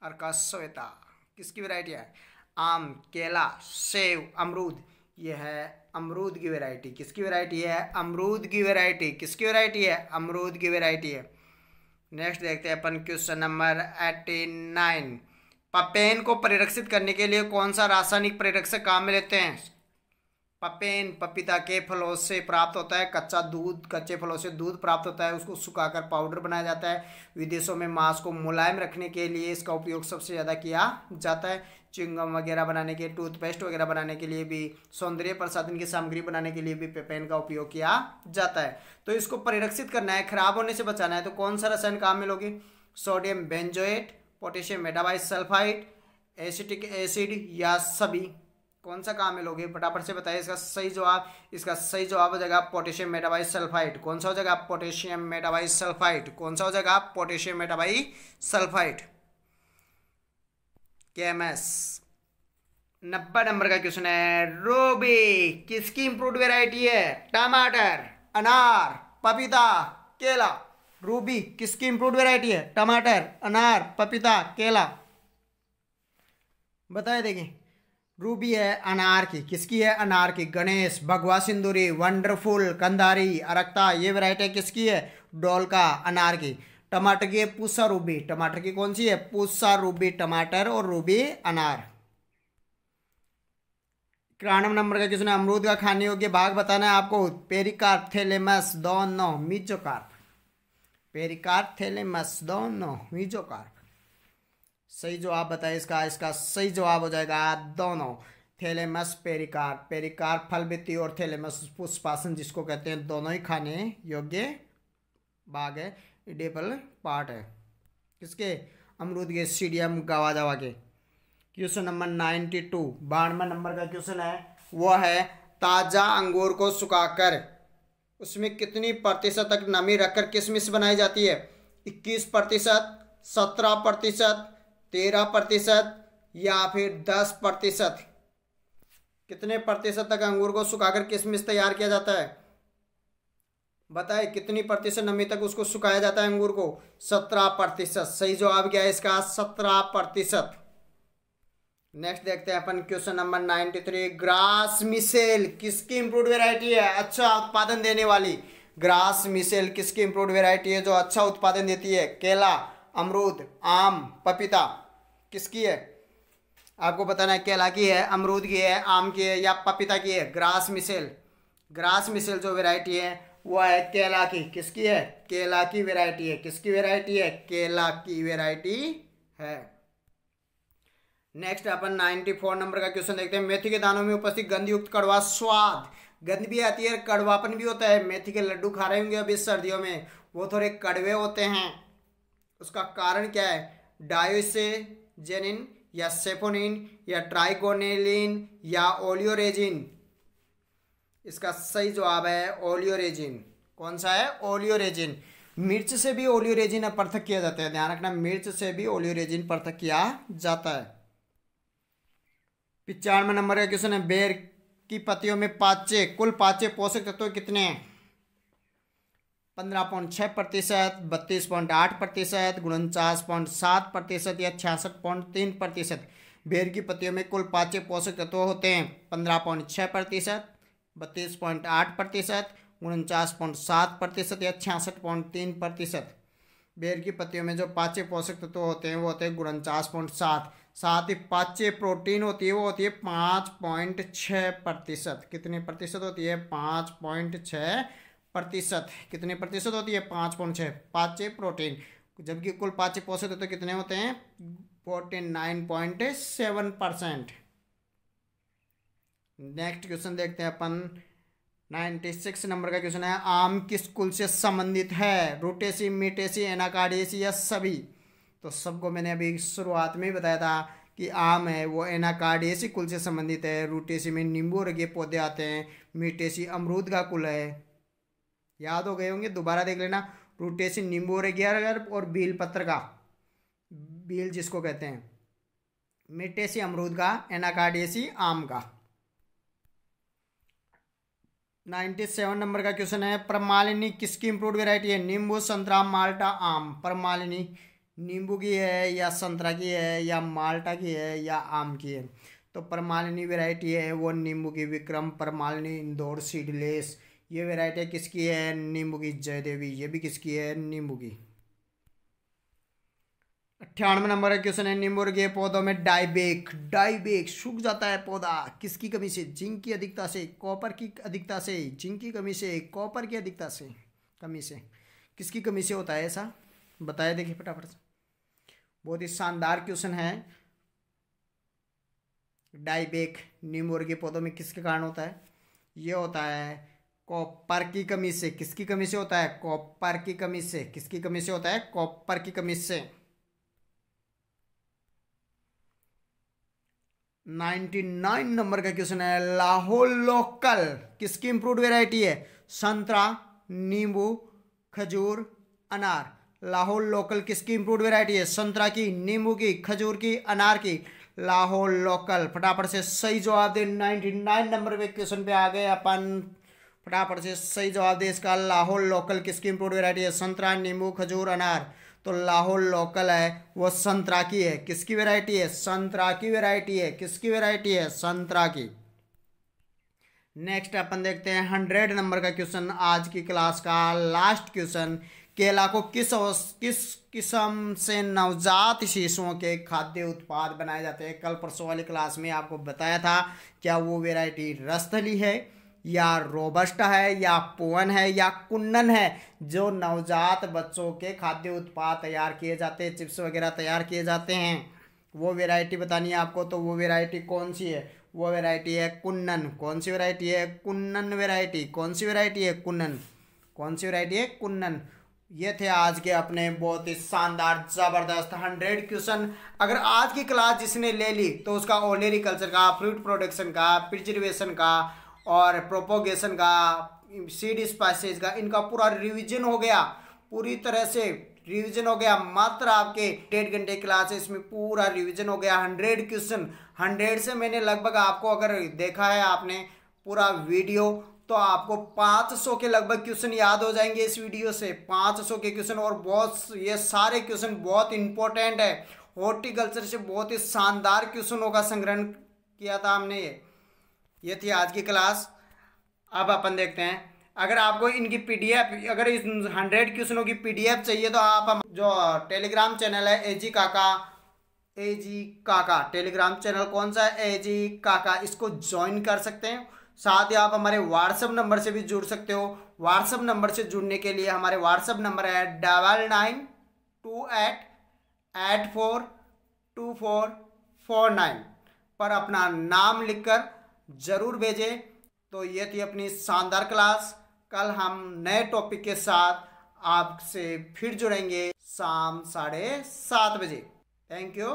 अर्का श्वेता किसकी वेराइटी है? आम, केला, सेब, अमरूद। यह है अमरूद की वेराइटी। किसकी वेराइटी है? अमरूद की वेराइटी। किसकी वेराइटी है? अमरूद की वेराइटी है। नेक्स्ट देखते हैं अपन क्वेश्चन नंबर 89। पपेन को परिरक्षित करने के लिए कौन सा रासायनिक परिरक्षक काम में लेते हैं? पपेन पपीता के फलों से प्राप्त होता है। कच्चा दूध, कच्चे फलों से दूध प्राप्त होता है, उसको सुखाकर पाउडर बनाया जाता है। विदेशों में मांस को मुलायम रखने के लिए इसका उपयोग सबसे ज़्यादा किया जाता है। च्युइंगम वगैरह बनाने के, टूथपेस्ट वगैरह बनाने के लिए भी, सौंदर्य प्रसाधन की सामग्री बनाने के लिए भी पपेन का उपयोग किया जाता है। तो इसको परिरक्षित करना है, खराब होने से बचाना है, तो कौन सा रसायन काम में लोगे? Sodium benzoate, potassium metabisulphite, acetic acid या सभी? कौन सा काम में लोगे? फटाफट से बताइए इसका सही जवाब। इसका सही जवाब हो जाएगा पोटेशियम मेटाबाइसल्फाइड। कौन सा हो जाएगा? Potassium metabisulphide. कौन सा हो जाएगा? Potassium metabisulphide. केएमएस 90 नंबर का क्वेश्चन है, रूबी किसकी इंप्रूव्ड वेराइटी है? टमाटर, अनार, पपीता, केला। रूबी किसकी इंप्रूव्ड वेराइटी है? टमाटर, अनार, पपीता, केला। बताए देखिए। रूबी है अनार की। किसकी है? अनार की। गणेश, भगवा सिंदूरी, वंडरफुल, कंधारी, अरक्ता, ये वैरायटी किसकी है? डोलका, अनार की। टमाटर की है पूसा रूबी। टमाटर की कौन सी है? पूसा रूबी टमाटर और रूबी अनार। 91 नंबर का क्वेश्चन है, अमरूद का खाने योग्य भाग बताना है आपको। पेरिकार्प, थैलेमस, दोनों, मीजोकार्प। पेरिकार्प, थैलेमस, दोनों, मीजोकार्प। सही जवाब बताइए इसका। इसका सही जवाब हो जाएगा दोनों। Thalamus, pericarp. पेरिकार्प फल भित्ति और थैलेमस पुष्पासन जिसको कहते हैं, दोनों ही खाने योग्य भाग है, एडिबल पार्ट है। किसके? अमरूद के, सीडियम गवाजावा के। क्वेश्चन नंबर 92, 92 नंबर का क्वेश्चन है, वो है ताजा अंगूर को सुखाकर उसमें कितनी प्रतिशत तक नमी रखकर किशमिश बनाई जाती है? 21%, 17%, 13% या फिर 10%? कितने प्रतिशत तक अंगूर को सुखाकर किशमिश तैयार किया जाता है? बताए कितनी प्रतिशत नमी तक उसको सुखाया जाता है अंगूर को? 17%। सही जवाब क्या है इसका? 17%। नेक्स्ट देखते हैं अपन क्वेश्चन नंबर 93, ग्रास मिसेल किसकी इंप्रूव्ड वेराइटी है? अच्छा उत्पादन देने वाली। ग्रास मिसेल किसकी इंप्रूव्ड वेराइटी है जो अच्छा उत्पादन देती है? केला, अमरूद, आम, पपीता। किसकी है? आपको बताना है। केला की है, अमरूद की है, आम की है या पपीता की है? ग्रास मिसेल, ग्रास मिसेल जो वेराइटी है वो है केला की। किसकी है? केला की वेराइटी है। किसकी वेराइटी है? केला की वेराइटी है। नेक्स्ट अपन 94 नंबर का क्वेश्चन देखते हैं, मेथी के दानों में उपस्थित गंध युक्त कड़वा स्वाद। गंध भी आती है, कड़वापन भी होता है। मेथी के लड्डू खा रहे होंगे अभी सर्दियों में, वो थोड़े कड़वे होते हैं। उसका कारण क्या है? डायोसेजेनिन या सेफोनिन या ट्राइकोनेलिन या ओलियोरेजिन? इसका सही जवाब है ओलियोरेजिन। कौन सा है? ओलियोरेजिन। मिर्च से भी ओलियोरेजिन पृथक किया जाता है, ध्यान रखना, मिर्च से भी ओलियोरेजिन पृथक किया जाता है। 95 नंबर का क्वेश्चन है, बेर की पत्तियों में पाचे, कुल पाचे पोषक तत्व कितने हैं? 15.6%, 32.8%, 49.7% या 66.3%? बेर की पत्तियों में कुल पाचे पोषक तत्व होते हैं 15.6%, 32.8%, 49.7% या 66.3%? बेर की पत्तियों में जो पाचे पोषक तत्व होते हैं वो होते हैं 49.7। साथ ही पाचे प्रोटीन होती है वो होती है 5.6%। कितने प्रतिशत होती है? 5.6%। कितने प्रतिशत होती है? 5.6 पाचे प्रोटीन। जबकि कुल पाचे पोषक तत्व कितने होते हैं? 49.7%। नेक्स्ट क्वेश्चन देखते हैं अपन 96 नंबर का क्वेश्चन है, आम किस कुल से संबंधित है? रूटेसी, मीटेसी, एनाकार्डियेसी या सभी? तो सबको मैंने अभी शुरुआत में ही बताया था कि आम है वो एनाकार्डियेसी कुल से संबंधित है। रूटेसी में नींबू वर्गीय पौधे आते हैं। मीटेसी अमरूद का कुल है। याद हो गए होंगे, दोबारा देख लेना। रूटेसी नींबू वर्गीय और बील पत्र का, बील जिसको कहते हैं, मिर्टेसी अमरूद का, एनाकार्डियेसी आम का। 97 नंबर का क्वेश्चन है, प्रमालिनी किसकी इम्प्रूव्ड वेराइटी है? नींबू, संतरा, माल्टा, आम। प्रमालिनी नींबू की है या संतरा की है या माल्टा की है या आम की है? तो प्रमालिनी वेराइटी है वो नींबू की। विक्रम, प्रमालिनी, इंदौर, सीडलेस, ये वेराइटी किसकी है? नींबू की। जयदेवी, ये भी किसकी है? नींबू की। 98 नंबर का क्वेश्चन है, नींबू के पौधों में डाइबेक, डाइबेक सूख जाता है पौधा किसकी कमी से? जिंक की अधिकता से, कॉपर की अधिकता से, जिंक की कमी से, कॉपर की अधिकता से, कमी से, किसकी कमी से होता है ऐसा? बताया देखिए फटाफट से। बहुत ही शानदार क्वेश्चन है। डाइबेक नींबू के पौधों में किसके कारण होता है? ये होता है कॉपर की कमी से। किसकी कमी से होता है? कॉपर की कमी से। किसकी कमी से होता है? कॉपर की कमी से। 99 नंबर का क्वेश्चन है, लाहौल लोकल किसकी इंप्रूव्ड वेराइटी है? संतरा, नींबू, खजूर, अनार। लाहौल लोकल किसकी इंप्रूव्ड वेराइटी है? संतरा की, नींबू की, खजूर की, अनार की। लाहौल लोकल। फटाफट से सही जवाब दे। 99 नंबर पे क्वेश्चन पे आ गए अपन। फटाफट से सही जवाब दे इसका। लाहौल लोकल किसकी इंप्रूव्ड वेराइटी है? संतरा, नींबू, खजूर, अनार। तो लाहौल लोकल है वो संतरा की है। किसकी वैरायटी है? संतरा की वैरायटी है। किसकी वैरायटी है? संतरा की। नेक्स्ट अपन देखते हैं 100 नंबर का क्वेश्चन, आज की क्लास का लास्ट क्वेश्चन। केला को किस किस्म से नवजात शिशुओं के खाद्य उत्पाद बनाए जाते हैं? कल परसों वाली क्लास में आपको बताया था। क्या वो वैरायटी रसथली है या रोबस्टा है या पोवन है या कुन्नन है? जो नवजात बच्चों के खाद्य उत्पाद तैयार किए जाते हैं, चिप्स वगैरह तैयार किए जाते हैं, वो वैरायटी बतानी है आपको। तो वो वैरायटी कौन सी है? वो वैरायटी है कुन्नन। कौन सी वैरायटी है? कुन्नन वैरायटी। कौन सी वैरायटी है? कुन्नन। कौन सी वैरायटी है? कुन्नन। ये थे आज के अपने बहुत ही शानदार जबरदस्त 100 क्वेश्चन। अगर आज की क्लास जिसने ले ली तो उसका ओलेरिकल्चर का, फ्रूट प्रोडक्शन का, प्रिजर्वेशन का और प्रोपोगेशन का, सीड स्पाइसेज का, इनका पूरा रिवीजन हो गया। पूरी तरह से रिवीजन हो गया। मात्र आपके 1.5 घंटे क्लास है, इसमें पूरा रिवीजन हो गया। 100 क्वेश्चन, 100 से मैंने लगभग आपको अगर देखा है आपने पूरा वीडियो तो आपको 500 के लगभग क्वेश्चन याद हो जाएंगे इस वीडियो से। 500 के क्वेश्चन, और बहुत ये सारे क्वेश्चन बहुत इंपॉर्टेंट है। हॉर्टिकल्चर से बहुत ही शानदार क्वेश्चनों का संग्रहण किया था हमने। ये थी आज की क्लास। अब अपन देखते हैं, अगर आपको इनकी पीडीएफ, अगर इस 100 क्वेश्चनों की पीडीएफ चाहिए तो आप हम जो टेलीग्राम चैनल है एजी काका टेलीग्राम चैनल कौन सा है? एजी काका, इसको ज्वाइन कर सकते हैं। साथ ही आप हमारे व्हाट्सएप नंबर से भी जुड़ सकते हो। व्हाट्सएप नंबर से जुड़ने के लिए हमारे व्हाट्सएप नंबर है 9928842449 पर अपना नाम लिखकर जरूर भेजें। तो ये थी अपनी शानदार क्लास। कल हम नए टॉपिक के साथ आपसे फिर जुड़ेंगे शाम 7:30 बजे। थैंक यू,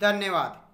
धन्यवाद।